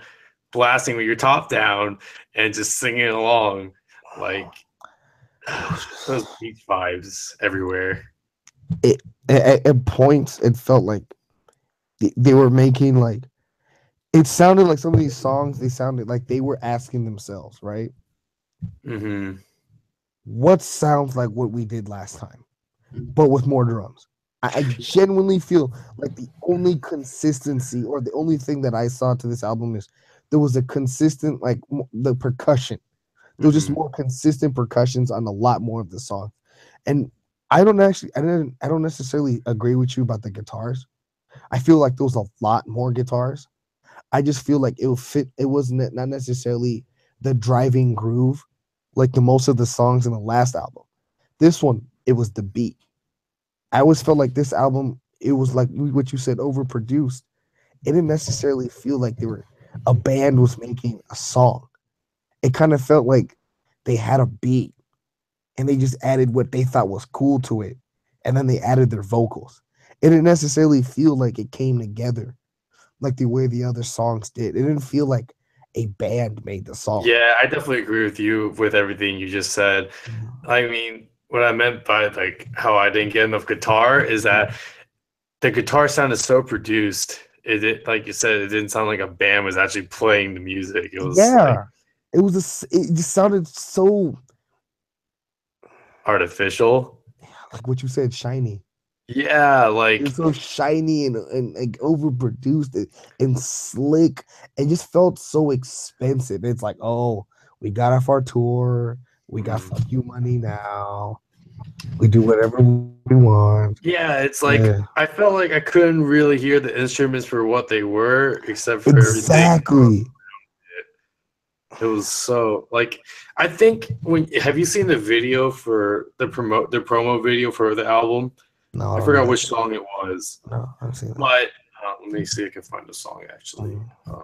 Speaker 2: blasting with your top down and just singing along. Like
Speaker 1: It was
Speaker 2: those
Speaker 1: just,
Speaker 2: beach vibes everywhere.
Speaker 1: it at points it felt like they were making like it sounded like some of these songs they sounded like they were asking themselves, right?
Speaker 2: Hmm.
Speaker 1: What sounds like what we did last time, but with more drums? I genuinely feel like the only consistency or the only thing that I saw to this album is there was a consistent like the percussion. There was just
Speaker 2: Hmm.
Speaker 1: more consistent percussions on a lot more of the song. And I don't necessarily agree with you about the guitars. I feel like there was a lot more guitars. I just feel like it would fit. It wasn't not necessarily the driving groove like the most of the songs in the last album. This one, it was the beat. I always felt like this album, it was like what you said, overproduced. It didn't necessarily feel like they were a band was making a song. It kind of felt like they had a beat and they just added what they thought was cool to it, and then they added their vocals. It didn't necessarily feel like it came together like the way the other songs did. It didn't feel like a band made the song.
Speaker 2: Yeah, I definitely agree with you with everything you just said.
Speaker 1: Yeah.
Speaker 2: I mean, what I meant by like how I didn't get enough guitar is that the guitar sounded so produced. Like you said, it didn't sound like a band was actually playing the music. It was like
Speaker 1: Yeah, it just sounded so
Speaker 2: artificial.
Speaker 1: like what you said, shiny.
Speaker 2: Yeah,
Speaker 1: It's
Speaker 2: like
Speaker 1: so shiny and like overproduced and slick and just felt so expensive. It's like, oh, we got off our tour. We got
Speaker 2: mm.
Speaker 1: fuck you money now. We do whatever we want.
Speaker 2: Yeah, it's like
Speaker 1: Yeah,
Speaker 2: I felt like I couldn't really hear the instruments for what they were, except for everything.
Speaker 1: exactly.
Speaker 2: It was so like I think when have you seen the video for the promo video for the album?
Speaker 1: No, I
Speaker 2: I
Speaker 1: don't know
Speaker 2: forgot
Speaker 1: that.
Speaker 2: which song it was,
Speaker 1: No, I haven't seen that.
Speaker 2: but let me see if I can find the song actually.
Speaker 1: Mm,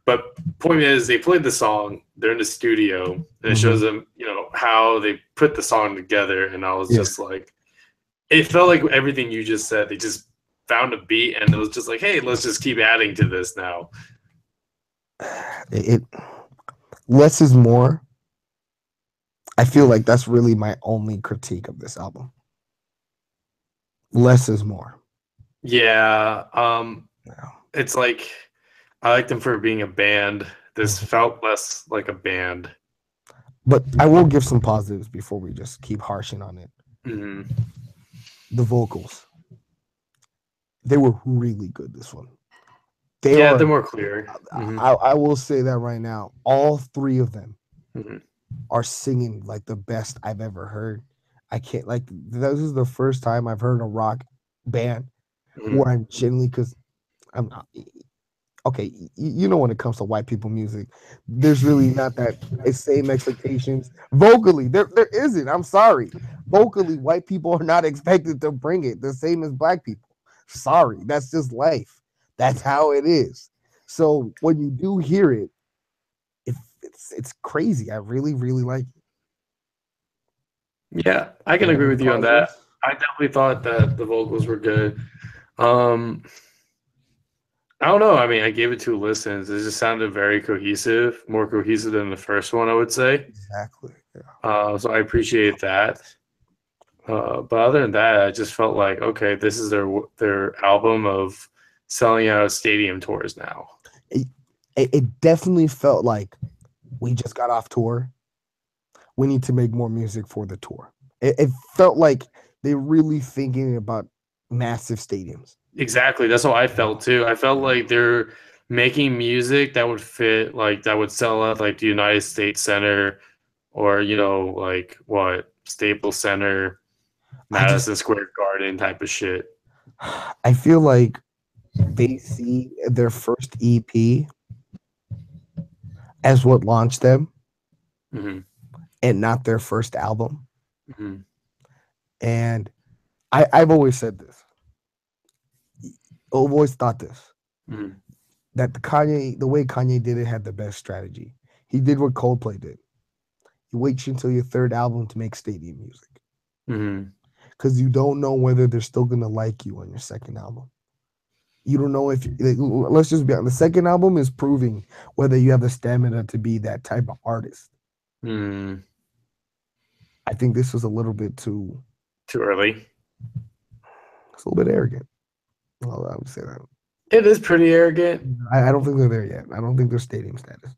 Speaker 2: But point is, they played the song. They're in the studio, and it shows
Speaker 1: mhm.
Speaker 2: them, how they put the song together. And I was
Speaker 1: Yeah,
Speaker 2: just like, it felt like everything you just said. They just found a beat, and it was just like, hey, let's just keep adding to this now.
Speaker 1: it less is more. I feel like that's really my only critique of this album. Less is more.
Speaker 2: Yeah,
Speaker 1: Yeah.
Speaker 2: it's like I liked them for being a band. This
Speaker 1: Mhm.
Speaker 2: felt less like a band.
Speaker 1: But I will give some positives before we just keep harshing on it.
Speaker 2: Hmm.
Speaker 1: The vocals, they were really good this one. They
Speaker 2: Yeah, they're
Speaker 1: are,
Speaker 2: more clear. Hmm.
Speaker 1: I will say that right now. All three of them
Speaker 2: Hmm.
Speaker 1: are singing like the best I've ever heard. I can't, like, this is the first time I've heard a rock band
Speaker 2: Hmm.
Speaker 1: where I'm genuinely, because I'm not, okay, you know, when it comes to white people music, there's really not that same expectations vocally. There isn't. I'm sorry. Vocally, white people are not expected to bring it the same as black people. Sorry, that's just life. That's how it is. So when you do hear it, it's crazy. I really like it.
Speaker 2: Yeah, I
Speaker 1: Do
Speaker 2: can
Speaker 1: you have
Speaker 2: agree
Speaker 1: any
Speaker 2: with you on that.
Speaker 1: positives?
Speaker 2: I definitely thought that the vocals were good. Um, I don't know. I mean, I gave it 2 listens. It just sounded very cohesive, more cohesive than the first one, I would say.
Speaker 1: Exactly. Yeah.
Speaker 2: So I appreciate that. But other than that, I just felt like, okay, this is their album of selling out stadium tours now.
Speaker 1: It, it definitely felt like we just got off tour. We need to make more music for the tour. It felt like they're really thinking about massive stadiums.
Speaker 2: Exactly. That's how I felt too. I felt like they're making music that would fit, like that would sell at like the United States Center or, like what, Staples Center,
Speaker 1: I just
Speaker 2: Madison Square Garden type of shit.
Speaker 1: I feel like they see their first EP as what launched them
Speaker 2: Hmm.
Speaker 1: and not their first album.
Speaker 2: Hmm.
Speaker 1: And I've always said this. I've always thought this.
Speaker 2: Hmm.
Speaker 1: That the way Kanye did it had the best strategy. He did what Coldplay did. You wait until your third album to make stadium music.
Speaker 2: Hmm.
Speaker 1: Because you don't know whether they're still gonna like you on your second album. You don't know if like, let's just be honest. The second album is proving whether you have the stamina to be that type of artist.
Speaker 2: Hmm.
Speaker 1: I think this was a little bit too,
Speaker 2: Too early.
Speaker 1: it's a little bit arrogant. Well, I would say that.
Speaker 2: It is pretty arrogant.
Speaker 1: I don't think they're there yet. I don't think they're stadium status.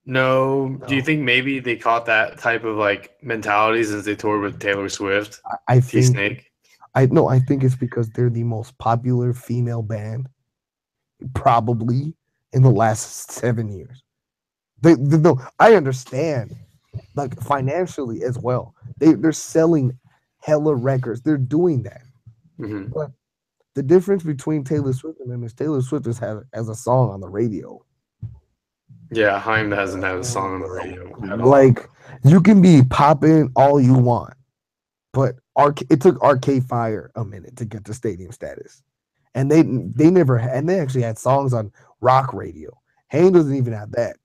Speaker 2: No, do you
Speaker 1: No,
Speaker 2: think maybe they caught that type of like mentality since they toured with Taylor Swift,
Speaker 1: I
Speaker 2: T
Speaker 1: think
Speaker 2: Snake?
Speaker 1: I no, I think it's because they're the most popular female band probably in the last 7 years. No, I understand, like financially as well. They're selling hella records. They're doing that.
Speaker 2: Hmm.
Speaker 1: But the difference between Taylor Swift and them is Taylor Swift has a song on the radio.
Speaker 2: Yeah, Haim hasn't had a song on the radio at all.
Speaker 1: Like you can be popping all you want, but it took Arcade Fire a minute to get to stadium status, and they never and they actually had songs on rock radio. Haim doesn't even have that,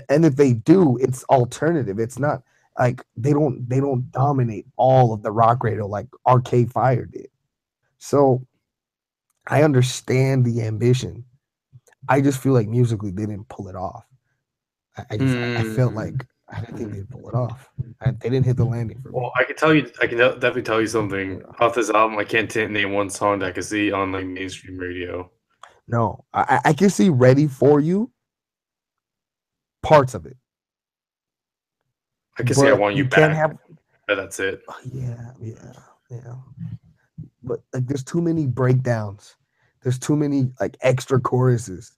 Speaker 1: and if they do, it's alternative. It's not like they don't dominate all of the rock radio like Arcade Fire did. So I understand the ambition. I just feel like musically they didn't pull it off. I felt
Speaker 2: Mm.
Speaker 1: like I didn't think they'd pull it off. They didn't hit the landing for me.
Speaker 2: Well, I can definitely tell you something
Speaker 1: Yeah.
Speaker 2: off this album. I can't name one song that I can see on like mainstream radio.
Speaker 1: No, I can see "Ready for You" parts of it,
Speaker 2: I can see I
Speaker 1: but
Speaker 2: Want You
Speaker 1: you can't
Speaker 2: Back,
Speaker 1: have.
Speaker 2: but that's it.
Speaker 1: Yeah, yeah, yeah. But like, there's too many breakdowns. There's too many like extra choruses.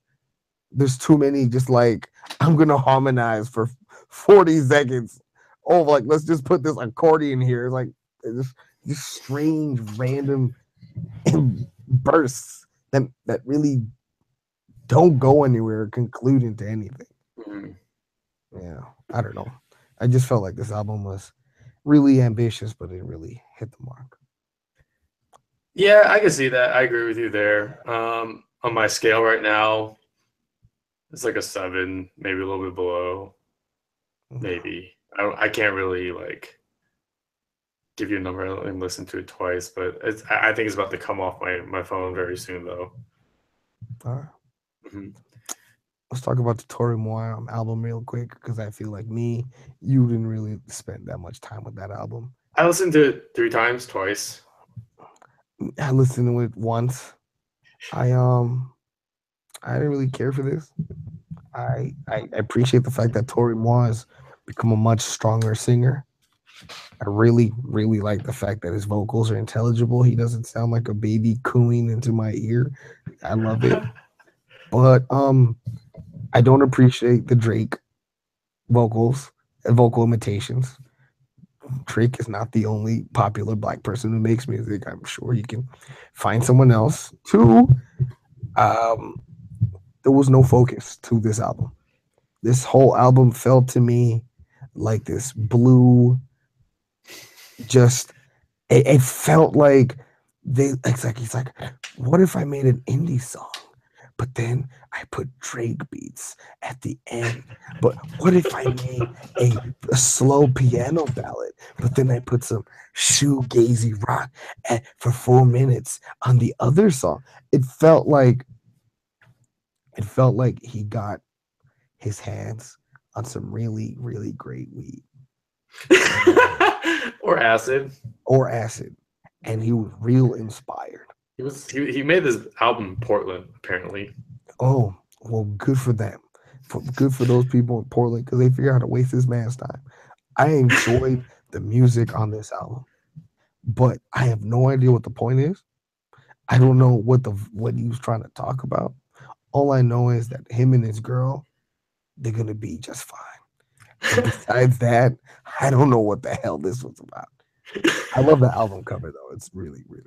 Speaker 1: There's too many just like I'm gonna harmonize for 40 seconds. Oh, like let's just put this accordion here. It's like it's just strange random bursts that really don't go anywhere, conclude into anything.
Speaker 2: Mhm.
Speaker 1: Yeah, I don't know. I just felt like this album was really ambitious, but it really hit the mark.
Speaker 2: Yeah, I can see that. I agree with you there. On my scale right now, it's like a 7, maybe a little bit below.
Speaker 1: Yeah.
Speaker 2: Maybe I can't really like give you a number and listen to it twice, but I think it's about to come off my phone very soon though.
Speaker 1: All right.
Speaker 2: Mhm.
Speaker 1: Let's talk about the Tory Moore album real quick because I feel like you didn't really spend that much time with that album.
Speaker 2: I listened to it 3 times, twice.
Speaker 1: I listened to it once. I I didn't really care for this. I appreciate the fact that Tory Moore has become a much stronger singer. I really like the fact that his vocals are intelligible. He doesn't sound like a baby cooing into my ear. I love it. But I don't appreciate the Drake vocals and vocal imitations. Drake is not the only popular black person who makes music. I'm sure you can find someone else. Two, um, there was no focus to this album. This whole album felt to me like this blue, just it felt like it's like, what if I made an indie song? But then I put Drake beats at the end. But what if I made a slow piano ballad? But then I put some shoegazy rock for 4 minutes on the other song. It felt like he got his hands on some really great weed
Speaker 2: Or acid.
Speaker 1: or acid, and he was real inspired.
Speaker 2: He made this album in Portland apparently.
Speaker 1: Oh, well, good for them. Good for those people in Portland because they figure out how to waste this man's time. I enjoyed the music on this album, but I have no idea what the point is. I don't know what he was trying to talk about. All I know is that him and his girl, they're gonna be just fine. But besides that, I don't know what the hell this was about. I love the album cover though; it's really great.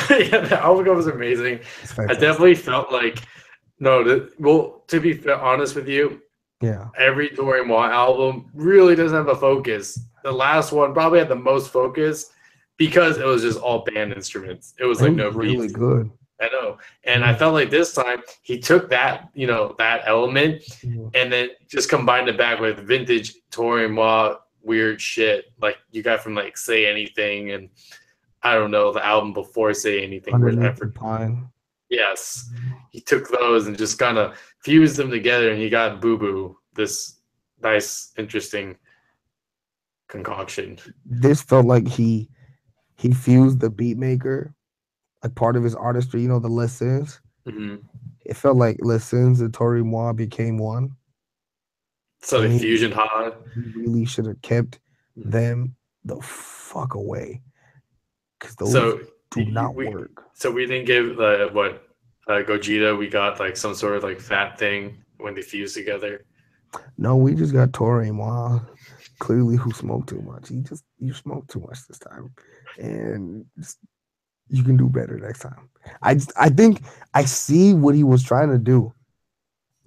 Speaker 2: Yeah, the album cover was amazing.
Speaker 1: It's
Speaker 2: I
Speaker 1: fantastic.
Speaker 2: definitely felt like no. Well, to be honest with you,
Speaker 1: Yeah,
Speaker 2: every Tory Moore album really doesn't have a focus. The last one probably had the most focus because it was just all band instruments. It was
Speaker 1: it
Speaker 2: like
Speaker 1: was
Speaker 2: no
Speaker 1: really
Speaker 2: beats.
Speaker 1: good.
Speaker 2: I know. And I
Speaker 1: Yeah.
Speaker 2: felt like this time he took that, that element
Speaker 1: Yeah.
Speaker 2: and then just combined it back with vintage Tory Moore weird shit. Like you got from like Say Anything and I don't know, the album before Say Anything, which I
Speaker 1: Underneath the
Speaker 2: forgot.
Speaker 1: pine.
Speaker 2: Yes. He took those and just kind of fused them together and he got Boo Boo, this nice, interesting concoction.
Speaker 1: This felt like he fused the beat maker, like part of his artistry, the lessons.
Speaker 2: Hmm.
Speaker 1: It felt like lessons and Tory Moore became one.
Speaker 2: So
Speaker 1: And
Speaker 2: the
Speaker 1: he
Speaker 2: fusion high.
Speaker 1: really should have kept them the fuck away. Because those
Speaker 2: So
Speaker 1: do not
Speaker 2: we
Speaker 1: work.
Speaker 2: we didn't give the what Gogeta. We got like some sort of like fat thing when they fuse together.
Speaker 1: No, we just got Tory Moore. Clearly who smoked too much. You smoked too much this time. And you can do better next time. I think I see what he was trying to do.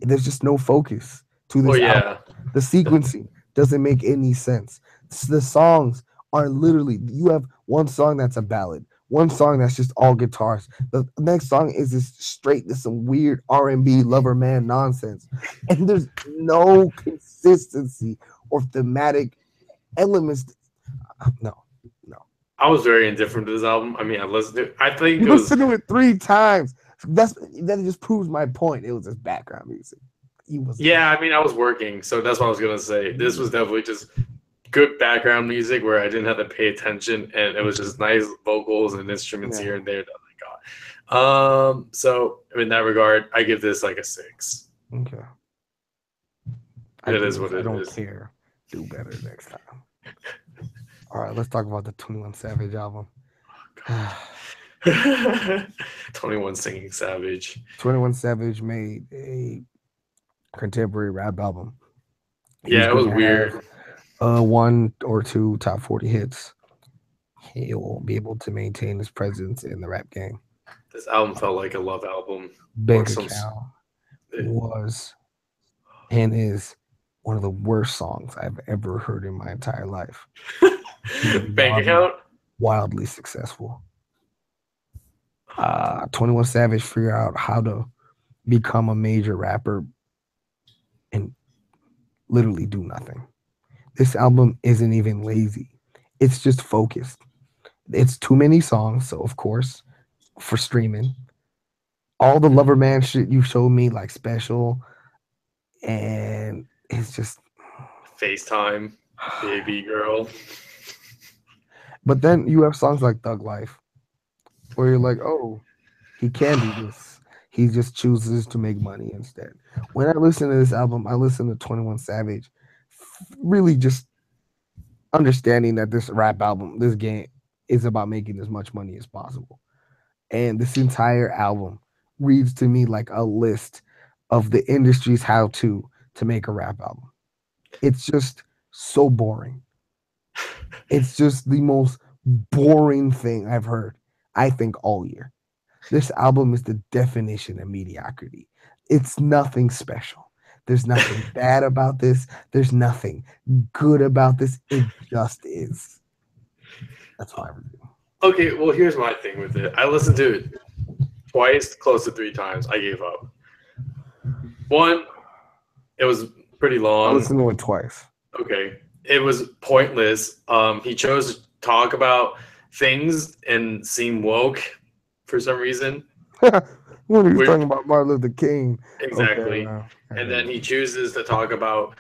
Speaker 1: There's just no focus to
Speaker 2: Oh
Speaker 1: this album.
Speaker 2: yeah.
Speaker 1: The sequencing doesn't make any sense. The songs are literally, you have one song that's a ballad, one song that's just all guitars. The next song is just straight to some weird R&B lover man nonsense, and there's no consistency or thematic elements. No, no.
Speaker 2: I was very indifferent to this album. I mean, I listened to it. I think
Speaker 1: You
Speaker 2: it was
Speaker 1: listened to it 3 times. That just proves my point. It was just background music. He was
Speaker 2: yeah. I mean, I was working, so that's what I was gonna say. This was definitely just good background music where I didn't have to pay attention, and it was just nice vocals and instruments
Speaker 1: Yeah.
Speaker 2: here and there that I got. So in that regard, I give this like a 6.
Speaker 1: Okay. I
Speaker 2: It
Speaker 1: give
Speaker 2: is
Speaker 1: this
Speaker 2: what
Speaker 1: I
Speaker 2: it
Speaker 1: don't
Speaker 2: is.
Speaker 1: care. Do better next time. All right, let's talk about the 21 Savage album.
Speaker 2: 21 Singing Savage.
Speaker 1: 21 Savage made a contemporary rap album. He's
Speaker 2: Yeah, it was
Speaker 1: gonna have
Speaker 2: weird.
Speaker 1: one or two top 40 hits. He won't be able to maintain his presence in the rap game.
Speaker 2: This album felt like a love album or
Speaker 1: Bank
Speaker 2: some.
Speaker 1: Account was and is one of the worst songs I've ever heard in my entire life. He's
Speaker 2: Bank account.
Speaker 1: wildly successful. 21 Savage figured out how to become a major rapper and literally do nothing. This album isn't even lazy. It's just focused. It's too many songs, so of course, for streaming. All the Lover Man shit you showed me, like special, and it's just
Speaker 2: FaceTime, baby girl.
Speaker 1: But then you have songs like Thug Life, where you're like, oh, he can do this. He just chooses to make money instead. When I listen to this album, I listen to 21 Savage, really just understanding that this rap album, this game, is about making as much money as possible. And this entire album reads to me like a list of the industry's how to make a rap album. It's just so boring. It's just the most boring thing I've heard, I think, all year. This album is the definition of mediocrity. It's nothing special. There's nothing bad about this. There's nothing good about this. It just is. That's my review.
Speaker 2: Okay, well, here's my thing with it. I listened to it twice, close to 3 times. I gave up. One, it was pretty
Speaker 1: I
Speaker 2: long.
Speaker 1: listened to it twice.
Speaker 2: Okay, it was pointless. He chose to talk about things and seem woke for some reason.
Speaker 1: When he was talking about Martin Luther King.
Speaker 2: Exactly.
Speaker 1: Okay,
Speaker 2: and then he chooses to talk about,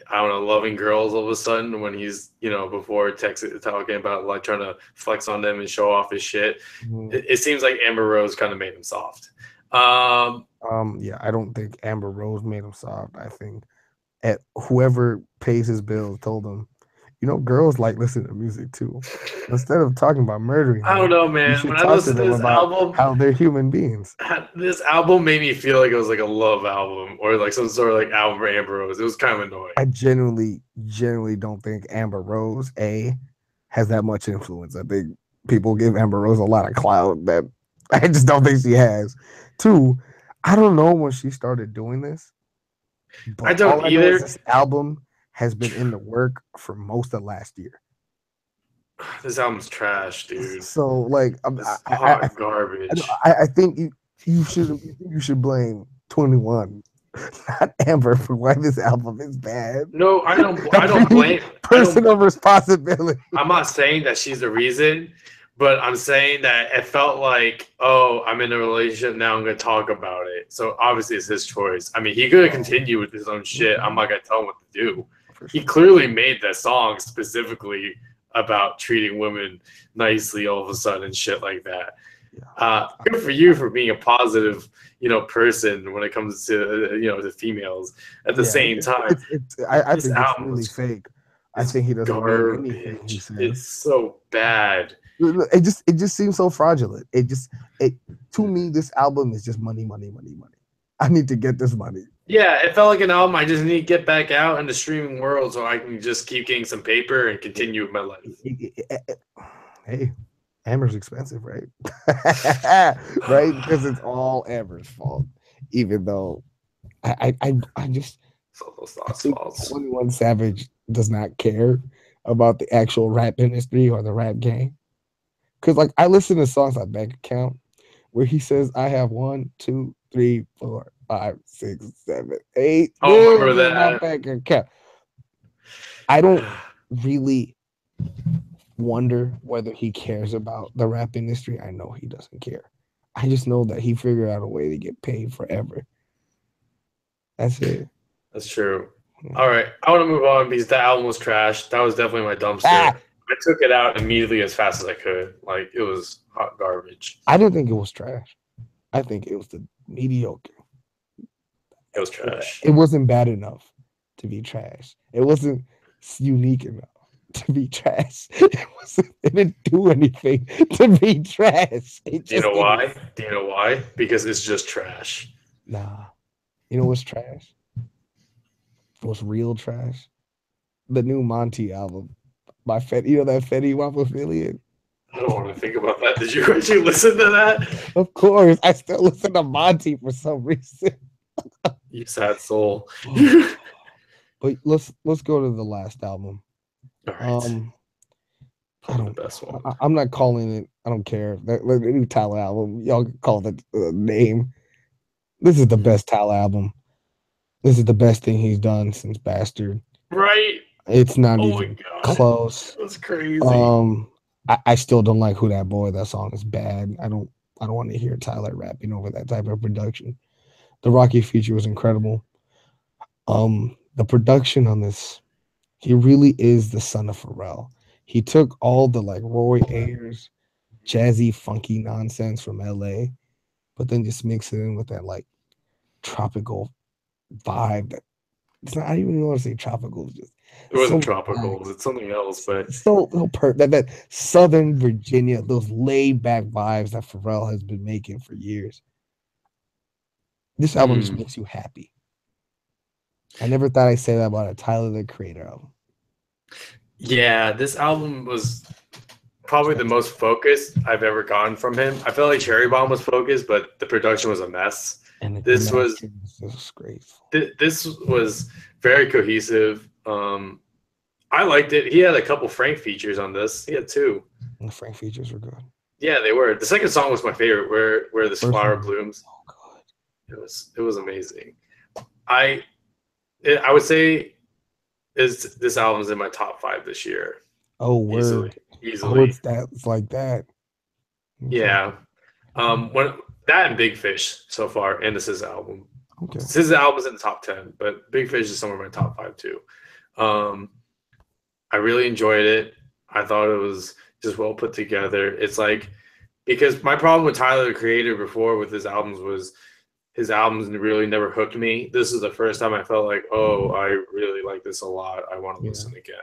Speaker 2: I don't know, loving girls all of a sudden when he's, before talking about like trying to flex on them and show off his shit.
Speaker 1: Mhm.
Speaker 2: It seems like Amber Rose kind of made him soft.
Speaker 1: Yeah, I don't think Amber Rose made him soft. I think whoever pays his bills told him, girls like listening to music too. Instead of talking about murdering
Speaker 2: I don't
Speaker 1: them,
Speaker 2: know,
Speaker 1: you
Speaker 2: man.
Speaker 1: should
Speaker 2: When I
Speaker 1: talk to
Speaker 2: listened to
Speaker 1: them
Speaker 2: this
Speaker 1: about
Speaker 2: album,
Speaker 1: how they're human beings.
Speaker 2: this album made me feel like it was like a love album or like some sort of like album for Amber Rose. It was kind of annoying.
Speaker 1: I genuinely don't think Amber Rose has that much influence. I think people give Amber Rose a lot of clout that I just don't think she has. Two, I don't know when she started doing this, but
Speaker 2: I don't
Speaker 1: all I know is
Speaker 2: either.
Speaker 1: this album has been in the work for most of last year.
Speaker 2: This album's trash, dude.
Speaker 1: So like,
Speaker 2: It's hot garbage.
Speaker 1: I think you should blame 21, not Amber, for why this album is bad.
Speaker 2: No, I don't blame.
Speaker 1: Personal responsibility.
Speaker 2: I'm not saying that she's the reason, but I'm saying that it felt like, oh, I'm in a relationship now. I'm gonna talk about it. So obviously it's his choice. I mean, he could continue with his own shit. I'm not gonna tell him what to do. He clearly made that song specifically about treating women nicely all of a sudden and shit like that. Good for you for being a positive, person when it comes to, the females. At the same time,
Speaker 1: I think it's really fake. I think he doesn't mean anything he
Speaker 2: garbage.
Speaker 1: says.
Speaker 2: It's so bad.
Speaker 1: It just seems so fraudulent. To me, this album is just money, money, money, money. I need to get this money.
Speaker 2: Yeah, it felt like an album. I just need to get back out in the streaming world so I can just keep getting some paper and continue with my life.
Speaker 1: Hey, Amber's expensive, right? Right? Because it's all Amber's fault. Even though I just I think 21 Savage does not care about the actual rap industry or the rap game. Because like I listen to songs like Bank Account where he says I have 1, 2, 3, 4, 5, 6, 7, 8
Speaker 2: remember
Speaker 1: in
Speaker 2: that.
Speaker 1: my bank account. I don't really wonder whether he cares about the rap industry. I know he doesn't care. I just know that he figured out a way to get paid forever. That's it.
Speaker 2: That's true. All right, I want to move on because that album was trash. That was definitely my dumpster.
Speaker 1: Ah,
Speaker 2: I took it out immediately as fast as I could. Like it was hot garbage.
Speaker 1: I didn't think it was trash. I think it was the mediocre.
Speaker 2: It was trash.
Speaker 1: It wasn't bad enough to be trash. It wasn't unique enough to be trash. It wasn't. It didn't do anything to be trash. It
Speaker 2: Do you
Speaker 1: just
Speaker 2: know
Speaker 1: didn't.
Speaker 2: why? Do you know why? Because it's just trash.
Speaker 1: Nah. You know what's trash? What's real trash? The new Monty album by Fetty. You know that Fetty Wap affiliate?
Speaker 2: I don't want to think about that. Did you actually listen to that?
Speaker 1: Of course, I still listen to Monty for some reason.
Speaker 2: You sad soul.
Speaker 1: But let's go to the last album.
Speaker 2: All right,
Speaker 1: Um, I
Speaker 2: probably
Speaker 1: don't.
Speaker 2: the best one.
Speaker 1: I'm not calling it. I don't care. The new Tyler album. Y'all can call the name. This is the best Tyler album. This is the best thing he's done since Bastard.
Speaker 2: Right?
Speaker 1: It's not
Speaker 2: Oh my
Speaker 1: even
Speaker 2: god,
Speaker 1: close.
Speaker 2: that's crazy.
Speaker 1: I still don't like Who That Boy. That song is bad. I don't want to hear Tyler rapping over that type of production. The Rocky feature was incredible. The production on this, he really is the son of Pharrell. He took all the like Roy Ayers, jazzy, funky nonsense from LA, but then just mix it in with that like tropical vibe that it's not, I don't even want to say tropical, it's just
Speaker 2: It
Speaker 1: it's so
Speaker 2: wasn't tropical.
Speaker 1: relaxed.
Speaker 2: It's something else, but
Speaker 1: It's so that Southern Virginia, those laid back vibes that Pharrell has been making for years. This album just makes you happy. I never thought I'd say that about a Tyler the Creator album.
Speaker 2: yeah, this album was probably the most focused I've ever gotten from him. I felt like Cherry Bomb was focused, but the production was a mess.
Speaker 1: And the
Speaker 2: This was
Speaker 1: mastering is disgraceful.
Speaker 2: this was very cohesive. I liked it. He had a couple Frank features on this. He had two.
Speaker 1: And the Frank features were good.
Speaker 2: Yeah, they were. The second song was my favorite, where this
Speaker 1: First
Speaker 2: flower
Speaker 1: one,
Speaker 2: blooms.
Speaker 1: oh good.
Speaker 2: It was amazing. I I would say is this album's in my top 5 this year.
Speaker 1: Oh
Speaker 2: Easily.
Speaker 1: word. Oh,
Speaker 2: Easily.
Speaker 1: it's like that. Okay.
Speaker 2: Yeah. When that and Big Fish so far, and this is album.
Speaker 1: Okay.
Speaker 2: This album's in the top 10, but Big Fish is somewhere in my top 5 too. I really enjoyed it. I thought it was just well put together. It's like because my problem with Tyler the Creator before with his albums was his albums really never hooked me. This is the first time I felt like, oh, I really like this a lot. I want to listen again.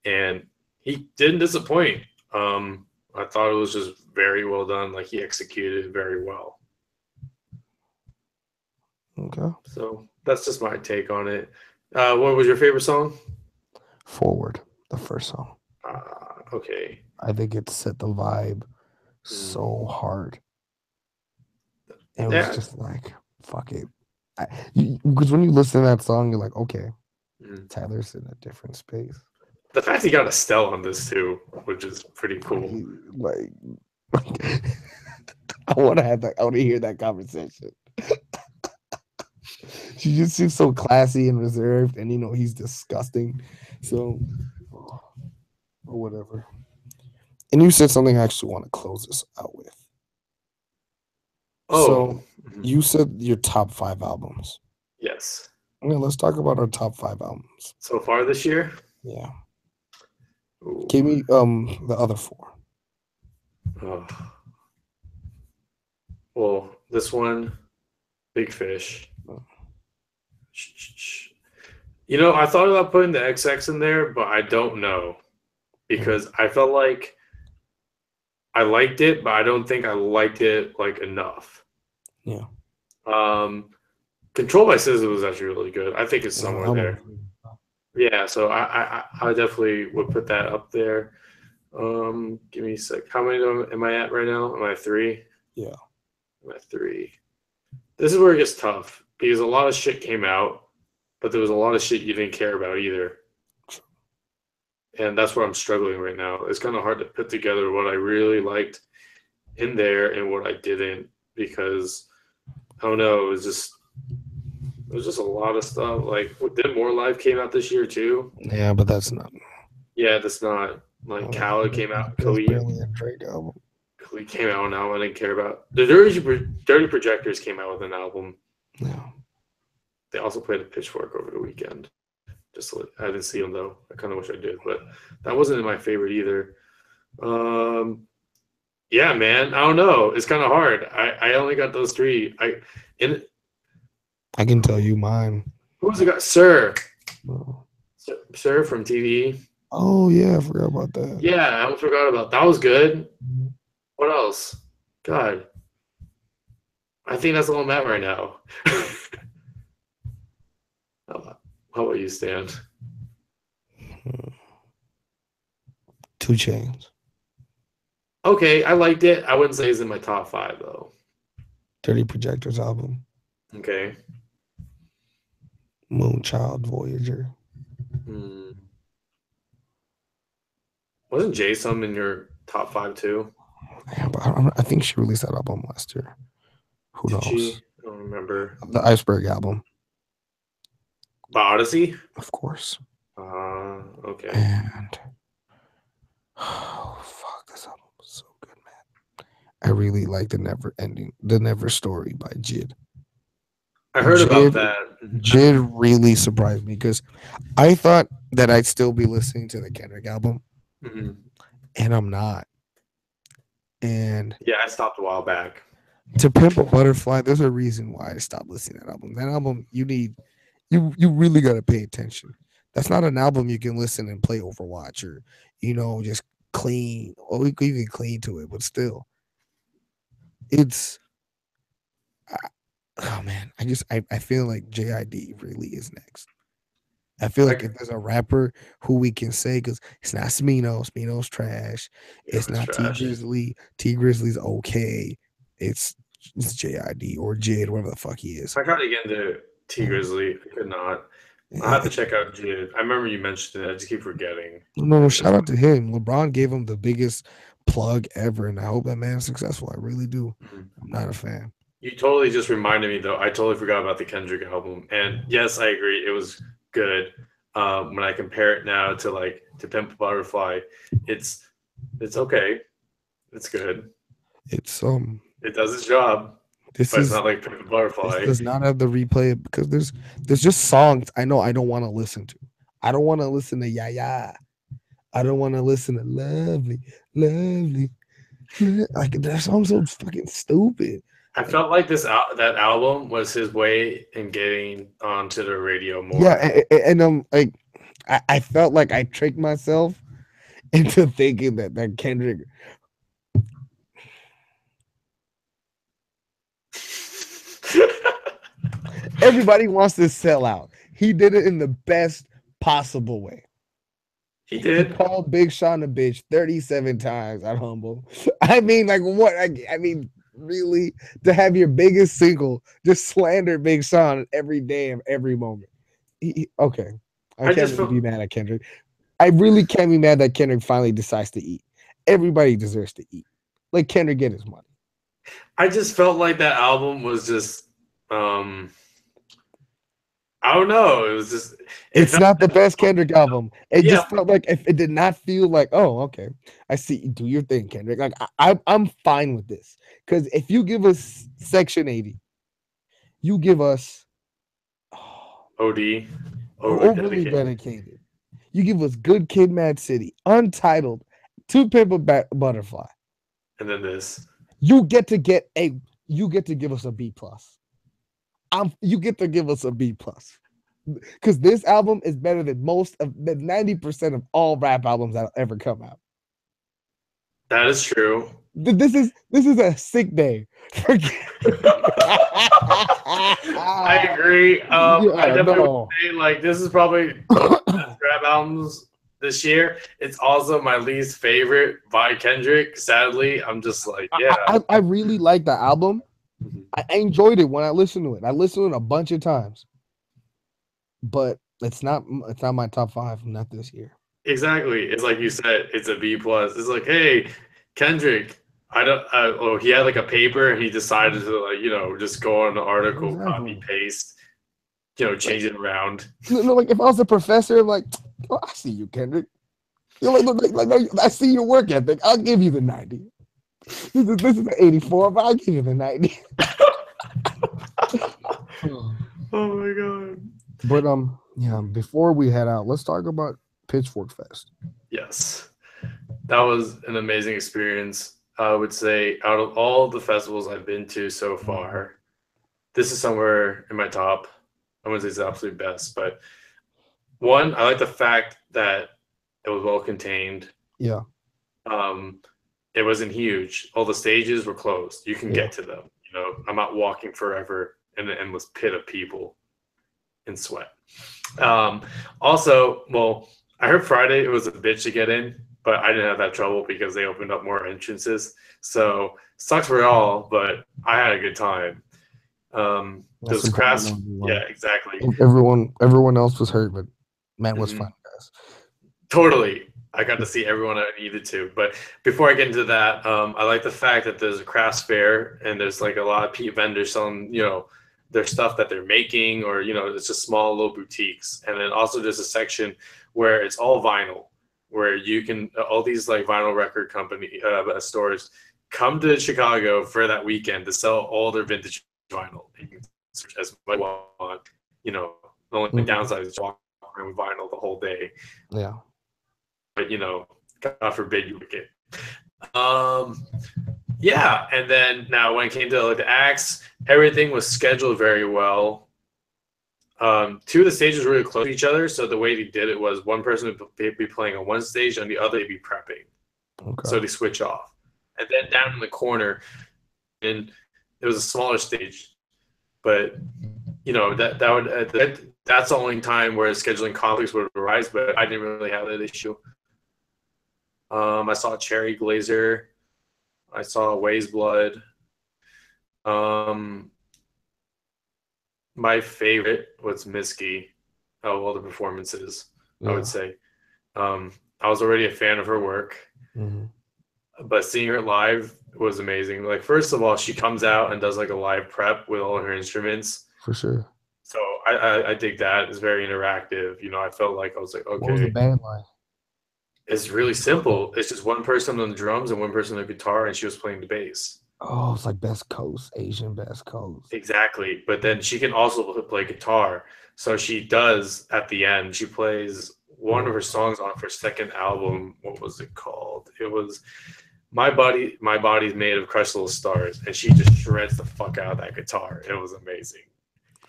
Speaker 2: And he didn't disappoint. I thought it was just very well done. Like he executed very well.
Speaker 1: Okay.
Speaker 2: So that's just my take on it. What was your favorite song?
Speaker 1: Forward, the first song.
Speaker 2: Okay.
Speaker 1: I think it set the vibe so hard. It was just like, fuck it. Because when you listen to that song, you're like, okay, Tyler's in a different space.
Speaker 2: The fact he got Estelle on this too, which is pretty cool.
Speaker 1: Like I want to have that. I want to hear that conversation. She just seems so classy and reserved, and he's disgusting. So, or whatever. And you said something I actually want to close this out with.
Speaker 2: Oh,
Speaker 1: so you said your top 5 albums.
Speaker 2: Yes.
Speaker 1: Okay, let's talk about our top 5 albums
Speaker 2: so far this year.
Speaker 1: Yeah.
Speaker 2: Ooh.
Speaker 1: Give me the other 4.
Speaker 2: Oh. Well, this one, Big Fish. Oh. I thought about putting the XX in there, but I don't know because I felt like I liked it, but I don't think I liked it like enough.
Speaker 1: Yeah.
Speaker 2: Control by Scissors was actually really good. I think it's somewhere there. Yeah, so I definitely would put that up there. Give me a sec. How many am I at right now? Am I 3?
Speaker 1: Yeah.
Speaker 2: I'm at 3. This is where it gets tough because a lot of shit came out, but there was a lot of shit you didn't care about either. And that's where I'm struggling right now. It's kind of hard to put together what I really liked in there and what I didn't because I don't know. It was just a lot of stuff. Like, did More Life came out this year too?
Speaker 1: Yeah, but that's not.
Speaker 2: Yeah, that's not. Like, Khaled came out.
Speaker 1: Barely a Drake album.
Speaker 2: Khalid came out an album I didn't care about. The Dirty Projectors came out with an album.
Speaker 1: Yeah.
Speaker 2: They also played a Pitchfork over the weekend. I didn't see them though. I kind of wish I did, but that wasn't my favorite either. Um, yeah, man. I don't know. It's kind of hard. I only got those three. In
Speaker 1: I can tell you mine.
Speaker 2: who was it? Got Sir.
Speaker 1: Oh
Speaker 2: Sir from TV.
Speaker 1: oh, yeah, I forgot about that.
Speaker 2: Yeah, I almost forgot about that. Was good. What else? God, I think that's all I'm at right now. How about you, Stan?
Speaker 1: 2 Chainz.
Speaker 2: Okay, I liked it. I wouldn't say it's in my top 5 though.
Speaker 1: Dirty Projectors album.
Speaker 2: Okay.
Speaker 1: Moonchild Voyager.
Speaker 2: Hmm. Wasn't Jason in your top 5 too?
Speaker 1: Yeah, but I think she released that album last year. Who
Speaker 2: Did
Speaker 1: knows?
Speaker 2: she? I don't remember.
Speaker 1: The Iceberg album,
Speaker 2: By Odyssey?
Speaker 1: of course.
Speaker 2: Okay.
Speaker 1: And oh fuck, this album was so good, man. I really like the Never Story by Jid.
Speaker 2: I heard about
Speaker 1: Jid,
Speaker 2: that.
Speaker 1: Jid really surprised me because I thought that I'd still be listening to the Kendrick album,
Speaker 2: Mhm.
Speaker 1: and I'm not. And
Speaker 2: Yeah, I stopped a while back.
Speaker 1: To Pimp a Butterfly, there's a reason why I stopped listening to that album. That album, you really gotta pay attention. That's not an album you can listen and play Overwatch or just clean or we could even clean to it, but still, it's oh man, I feel like JID really is next. I feel like
Speaker 2: Like,
Speaker 1: if there's a rapper who we can say, because it's not Smino's trash.
Speaker 2: yeah,
Speaker 1: It's
Speaker 2: it's
Speaker 1: not T
Speaker 2: trash.
Speaker 1: Grizzly. T Grizzly's okay. It's JID or Jid, whatever the fuck he is.
Speaker 2: I tried to get into T Grizzly. I could not. I have to check out Jid. I remember you mentioned it. I just keep forgetting.
Speaker 1: No, shout out to him. LeBron gave him the biggest plug ever, and I hope that man's successful. I really do.
Speaker 2: Mhm.
Speaker 1: I'm not a fan.
Speaker 2: You totally just reminded me though. I totally forgot about the Kendrick album. And yes, I agree. It was good. When I compare it now to Pimp a Butterfly, it's okay. It's good.
Speaker 1: It's
Speaker 2: It does its job,
Speaker 1: this
Speaker 2: but it's
Speaker 1: is
Speaker 2: not like Pimp a
Speaker 1: this
Speaker 2: Butterfly.
Speaker 1: does not have the replay because there's just songs I know I don't want to listen to. I don't want to listen to Ya. I don't want to listen to Lovely, Lovely. Like that song's so fucking stupid.
Speaker 2: I felt like that album was his way in getting onto the radio more.
Speaker 1: Yeah, and like I felt like I tricked myself into thinking that Kendrick. Everybody wants to sell out. He did it in the best possible way.
Speaker 2: He
Speaker 1: He
Speaker 2: did.
Speaker 1: called Big Sean a bitch 37 times at Humble. I mean, like what? I mean, really, to have your biggest single just slander Big Sean every day of every moment. Okay, I
Speaker 2: I
Speaker 1: can't
Speaker 2: just
Speaker 1: really be
Speaker 2: felt
Speaker 1: mad at Kendrick. I really can't be mad that Kendrick finally decides to eat. Everybody deserves to eat. Let Kendrick get his money.
Speaker 2: like that album was just I don't know. It was just
Speaker 1: It's not the best Kendrick album. It
Speaker 2: yeah.
Speaker 1: just felt like if it did not feel like, oh, okay, I see. Do your thing, Kendrick. Like I'm fine with this because if you give us Section 80, you give us
Speaker 2: OD.
Speaker 1: overly dedicated. You give us Good Kid, Mad City, Untitled, To Pimp a Butterfly.
Speaker 2: And then this.
Speaker 1: You get to give us a B plus. You get to give us a B plus. Because this album is better than 90% of all rap albums that ever come out.
Speaker 2: That is true.
Speaker 1: This is a sick day.
Speaker 2: I agree. I definitely would say like this is probably one of the best rap albums this year. It's also my least favorite by Kendrick. Sadly, I'm just like, yeah.
Speaker 1: I really like the album. I enjoyed it when I listened to it. I listened to it a bunch of times. But it's not my top 5, not this year.
Speaker 2: Exactly. It's like you said, it's a B plus. It's like, hey, Kendrick, he had like a paper and he decided to just go on the article, copy paste, change it around.
Speaker 1: No, like if I was a professor, I'm like, oh, I see you, Kendrick. I see your work ethic. I'll give you the 90. This is an 84, but I'll give you the 90.
Speaker 2: Oh my god.
Speaker 1: But Yeah. Before we head out, let's talk about Pitchfork Fest.
Speaker 2: Yes, that was an amazing experience. I would say out of all the festivals I've been to so
Speaker 1: Mhm.
Speaker 2: far, this is somewhere in my top. I wouldn't say it's the absolute best, but one, I like the fact that it was well contained.
Speaker 1: Yeah.
Speaker 2: Um, it wasn't huge. All the stages were closed. You can
Speaker 1: Yeah.
Speaker 2: get to them. I'm not walking forever in an endless pit of people in sweat. Um, Also, well, I heard Friday it was a bitch to get in, but I didn't have that trouble because they opened up more entrances. So sucks for all, but I had a good time.
Speaker 1: That's
Speaker 2: Those
Speaker 1: important,
Speaker 2: crafts, yeah,
Speaker 1: everyone.
Speaker 2: exactly.
Speaker 1: Everyone else was hurt, but man was fun,
Speaker 2: Hmm.
Speaker 1: guys.
Speaker 2: Totally. I got to see everyone I needed to. But before I get into that, I like the fact that there's a crafts fair and there's like a lot of vendors selling, their stuff that they're making, or, it's just small little boutiques. And then also there's a section where it's all vinyl, where you can, all these like vinyl record company stores come to Chicago for that weekend to sell all their vintage vinyl. You can search as much as you want. The only
Speaker 1: Mhm.
Speaker 2: downside is walking around with vinyl the whole day,
Speaker 1: Yeah.
Speaker 2: but God forbid you would get. Um, yeah, and then now when it came to like the acts, everything was scheduled very well. Two of the stages were really close to each other, so the way they did it was one person would be playing on one stage, and the other they'd be prepping,
Speaker 1: Okay.
Speaker 2: so they switch off. And then down in the corner, and it was a smaller stage, but that's the only time where scheduling conflicts would arise. But I didn't really have that issue. I saw Cherry Glazer. I saw Ways Blood. Um, my favorite was Misky of all the performances, I would
Speaker 1: Yeah.
Speaker 2: say. I was already a fan of her work,
Speaker 1: Hmm.
Speaker 2: but seeing her live was amazing. Like, first of all, she comes out and does like a live prep with all her instruments.
Speaker 1: For sure.
Speaker 2: So I dig that. It's very interactive. I felt like I was like,
Speaker 1: What was the
Speaker 2: okay,
Speaker 1: band like?
Speaker 2: it's really simple. It's just one person on the drums and one person on the guitar, and she was playing the bass.
Speaker 1: Oh, it's like Best Coast, Asian Best Coast.
Speaker 2: Exactly. But then she can also play guitar. So she does at the end. She plays one of
Speaker 1: Mm.
Speaker 2: her songs on her second album. What was it called? It was My Body's Made of Crushed Little Stars. And she just shreds the fuck out of that guitar. It was amazing.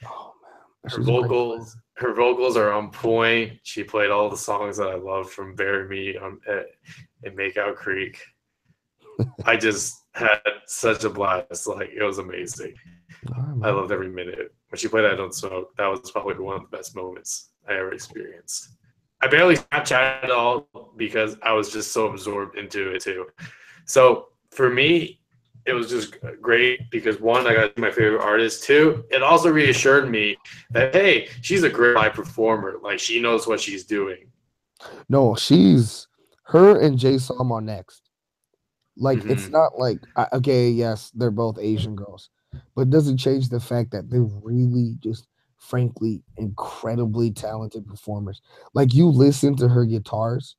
Speaker 1: Oh man,
Speaker 2: Her
Speaker 1: she's a great
Speaker 2: vocals, her vocals are on point. She played all the songs that I loved from Bury Me and Make Out Creek. I just had such a blast. Like, it was amazing.
Speaker 1: player. All right,
Speaker 2: I
Speaker 1: man.
Speaker 2: loved every minute. When she played I Don't Smoke, that was probably one of the best moments I ever experienced. I barely Snapchat at all because I was just so absorbed into it too. So for me, it was just great because one, I got my favorite artist. Two, it also reassured me that hey, she's a great live performer. Like, she knows what she's doing.
Speaker 1: No, she's her and Jay Som are next. Like it's
Speaker 2: Hmm.
Speaker 1: not like okay, yes, they're both Asian girls, but it doesn't change the fact that they're really just frankly incredibly talented performers. Like you listen to her guitars,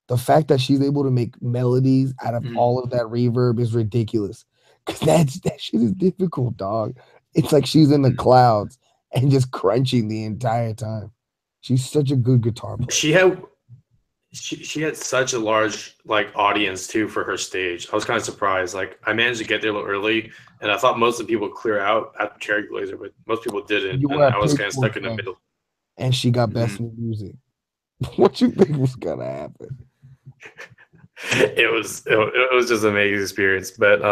Speaker 1: the fact that she's able to make melodies out of
Speaker 2: Hmm.
Speaker 1: all of that reverb is ridiculous. Cause that shit is difficult, dog. It's like she's in the clouds and just crunching the entire time. She's such a good guitar player.
Speaker 2: She had she had such a large like audience too for her stage. I was kind of surprised. Like, I managed to get there a little early, and I thought most of the people would clear out after Cherry Glazer, but most people didn't,
Speaker 1: You were
Speaker 2: and
Speaker 1: at
Speaker 2: I was kind of
Speaker 1: Pitchfork
Speaker 2: stuck in the
Speaker 1: Fest
Speaker 2: middle.
Speaker 1: and she got
Speaker 2: Hmm.
Speaker 1: best new music. What you think was gonna happen?
Speaker 2: It was just an amazing experience. But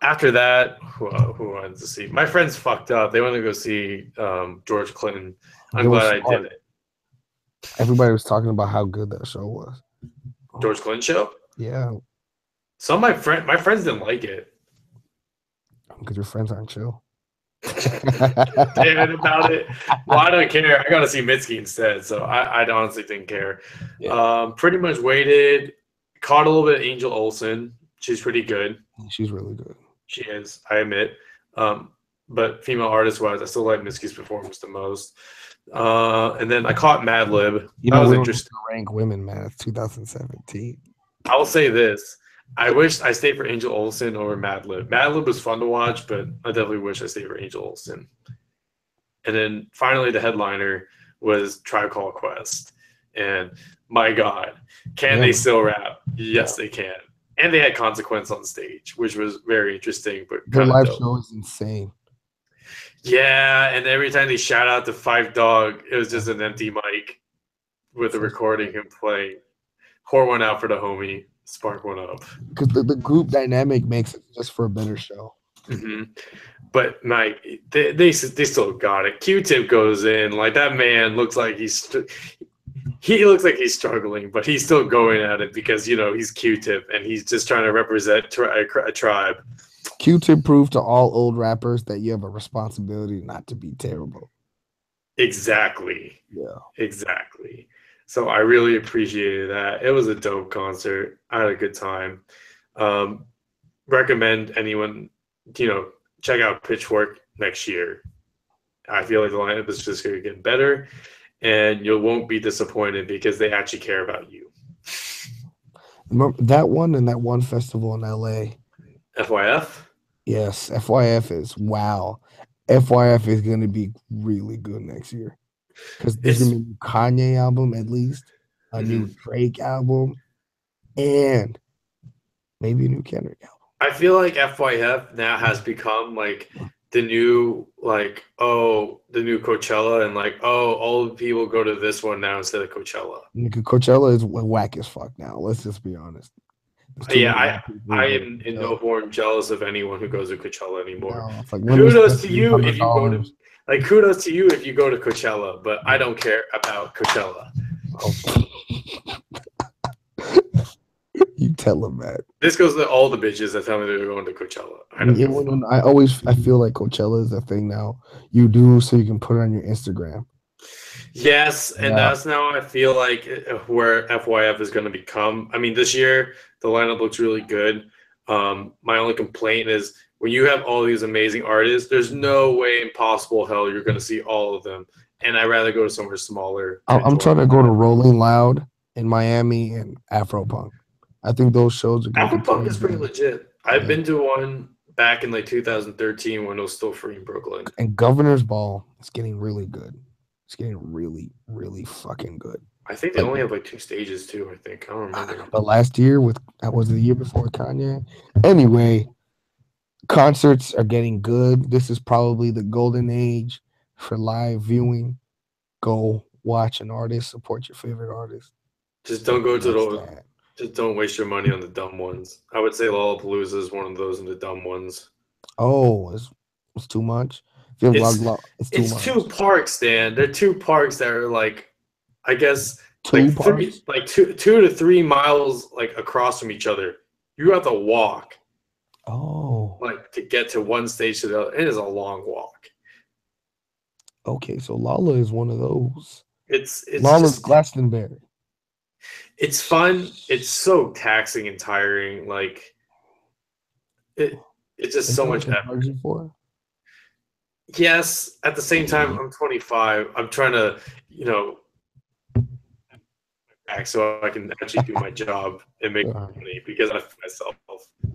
Speaker 2: after that, who wanted to see? My friends fucked up. They wanted to go see George Clinton.
Speaker 1: They
Speaker 2: I'm
Speaker 1: were
Speaker 2: glad I did
Speaker 1: smart.
Speaker 2: it.
Speaker 1: Everybody was talking about how good that show was.
Speaker 2: George
Speaker 1: Oh,
Speaker 2: Clinton show.
Speaker 1: yeah,
Speaker 2: Some of my friends didn't like it.
Speaker 1: because your friends aren't chill.
Speaker 2: Damn it about it. Well, I don't care. I got to see Mitski instead, so I honestly didn't care.
Speaker 1: Yeah,
Speaker 2: Pretty much waited. Caught a little bit of Angel Olsen. She's pretty good.
Speaker 1: she's really good.
Speaker 2: She is, I admit. Um, but female artist wise, I still like Mitski's performance the most. And then I caught Madlib.
Speaker 1: You
Speaker 2: That
Speaker 1: know,
Speaker 2: was
Speaker 1: we don't have
Speaker 2: interesting.
Speaker 1: to rank women, man. It's 2017.
Speaker 2: I will say this. I wish I stayed for Angel Olsen over Madlib. Madlib was fun to watch, but I definitely wish I stayed for Angel Olsen. And then finally, the headliner was Tribe Called Quest. And my God, can
Speaker 1: Yeah,
Speaker 2: they
Speaker 1: man.
Speaker 2: still rap?
Speaker 1: Yeah.
Speaker 2: Yes, they can. And they had Consequence on stage, which was very interesting, but
Speaker 1: Their
Speaker 2: kind of
Speaker 1: live
Speaker 2: dope.
Speaker 1: show is insane.
Speaker 2: Yeah, and every time they shout out to Five Dog, it was
Speaker 1: Yeah.
Speaker 2: just an empty mic with a
Speaker 1: Such
Speaker 2: recording him playing. Pour one out for the homie. Spark one up.
Speaker 1: because the group dynamic makes it just for a better show.
Speaker 2: Hmm. But Mike, they still got it. Q-Tip goes in like that man looks like he looks like he's struggling, but he's still going at it because he's Q-Tip and he's just trying to represent a tribe.
Speaker 1: Q-Tip proved to all old rappers that you have a responsibility not to be terrible.
Speaker 2: Exactly,
Speaker 1: Yeah.
Speaker 2: exactly. So I really appreciated that. It was a dope concert. I had a good time. Um, Recommend anyone, you know, check out Pitchfork next year. I feel like the lineup is just going to get better, and you won't be disappointed because they actually care about you.
Speaker 1: Remember that one and that one festival in LA.
Speaker 2: FYF,
Speaker 1: Yes, FYF is wow. FYF is gonna be really good next year. Because there's gonna
Speaker 2: it's
Speaker 1: be a new Kanye album at least, a new
Speaker 2: mhm.
Speaker 1: Drake album, and maybe a new Kendrick album.
Speaker 2: I feel like FYF now has become like the new the new Coachella, and like, oh, all the people go to this one now instead of Coachella.
Speaker 1: Nigga, Coachella is whack as fuck now. Let's just be honest. There's too
Speaker 2: Yeah,
Speaker 1: many white people who
Speaker 2: I
Speaker 1: go to
Speaker 2: am in no
Speaker 1: Coachella.
Speaker 2: form jealous of anyone who goes to Coachella anymore.
Speaker 1: No, it's like let me
Speaker 2: Kudos
Speaker 1: spend
Speaker 2: to
Speaker 1: three
Speaker 2: you
Speaker 1: hundred
Speaker 2: if you go to
Speaker 1: dollars.
Speaker 2: kudos to you if you go to Coachella, but I don't care about Coachella.
Speaker 1: Oh, you tell them that.
Speaker 2: This goes to all the bitches that tell me they're going to Coachella. I don't
Speaker 1: Yeah,
Speaker 2: give a fuck.
Speaker 1: I feel like Coachella is a thing now. You do so you can put it on your Instagram.
Speaker 2: Yes, and
Speaker 1: Yeah.
Speaker 2: that's now I feel like where FYF is going to become. I mean, this year the lineup looks really good. My only complaint is when you have all these amazing artists, there's no way in possible hell you're going to see all of them. And I'd rather go somewhere smaller and
Speaker 1: I'm
Speaker 2: enjoy
Speaker 1: trying
Speaker 2: it.
Speaker 1: to go to Rolling Loud in Miami and Afropunk. I think those shows are going to be
Speaker 2: Afropunk
Speaker 1: pretty
Speaker 2: is pretty
Speaker 1: good.
Speaker 2: legit. I've
Speaker 1: Yeah.
Speaker 2: been to one back in like 2013 when it was still free in Brooklyn.
Speaker 1: And Governor's Ball is getting really good. It's getting really, really fucking good.
Speaker 2: I think they
Speaker 1: Like
Speaker 2: only have like two stages too. I think I don't
Speaker 1: I don't know,
Speaker 2: remember.
Speaker 1: but last year with that was the year before Kanye. Anyway, concerts are getting good. This is probably the golden age for live viewing. Go watch an artist, support your favorite artist.
Speaker 2: Just don't go to
Speaker 1: That's
Speaker 2: the.
Speaker 1: that.
Speaker 2: Just don't waste your money on the dumb ones. I would say Lollapalooza is one of those and the dumb ones.
Speaker 1: Oh, it's too much. Feels
Speaker 2: It's
Speaker 1: it's too
Speaker 2: it's two
Speaker 1: much.
Speaker 2: parks, Dan. They're two parks that are like, I guess, like
Speaker 1: Two parts.
Speaker 2: two to 3 miles like across from each other. You have to walk
Speaker 1: Oh,
Speaker 2: like to get to one stage to the other. It is a long walk.
Speaker 1: okay. So Lala is one of those.
Speaker 2: It's
Speaker 1: Lala's
Speaker 2: just
Speaker 1: Glastonbury.
Speaker 2: it's fun. It's so taxing and tiring. Like it it's just
Speaker 1: Is
Speaker 2: so
Speaker 1: that what
Speaker 2: much
Speaker 1: they
Speaker 2: effort.
Speaker 1: charge you for?
Speaker 2: Yes, at the same time, I'm 25. I'm trying to, you know, back so I can actually do my job and make money because I myself.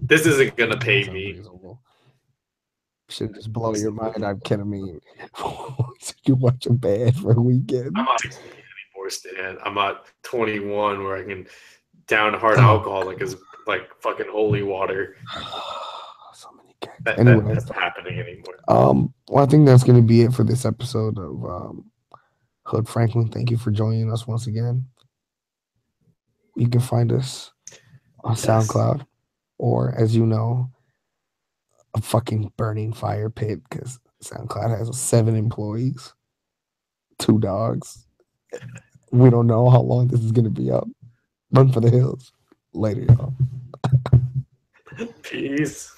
Speaker 2: This isn't gonna pay
Speaker 1: That's
Speaker 2: me.
Speaker 1: unreasonable. Should just blow your mind out, ketamine. You watch a band for a
Speaker 2: I'm
Speaker 1: weekend.
Speaker 2: not 16 anymore, Stan. I'm not 21 where I can down hard
Speaker 1: Oh,
Speaker 2: alcohol like is like fucking holy water.
Speaker 1: so many cats.
Speaker 2: That
Speaker 1: Anyway,
Speaker 2: isn't happening anymore.
Speaker 1: well, I think that's gonna be it for this episode of Hood Franklin. Thank you for joining us once again. You can find us on
Speaker 2: Yes.
Speaker 1: SoundCloud, or as you know, a fucking burning fire pit because SoundCloud has 7 employees, 2 dogs. We don't know how long this is gonna be up. Run for the hills. Later, y'all.
Speaker 2: Peace.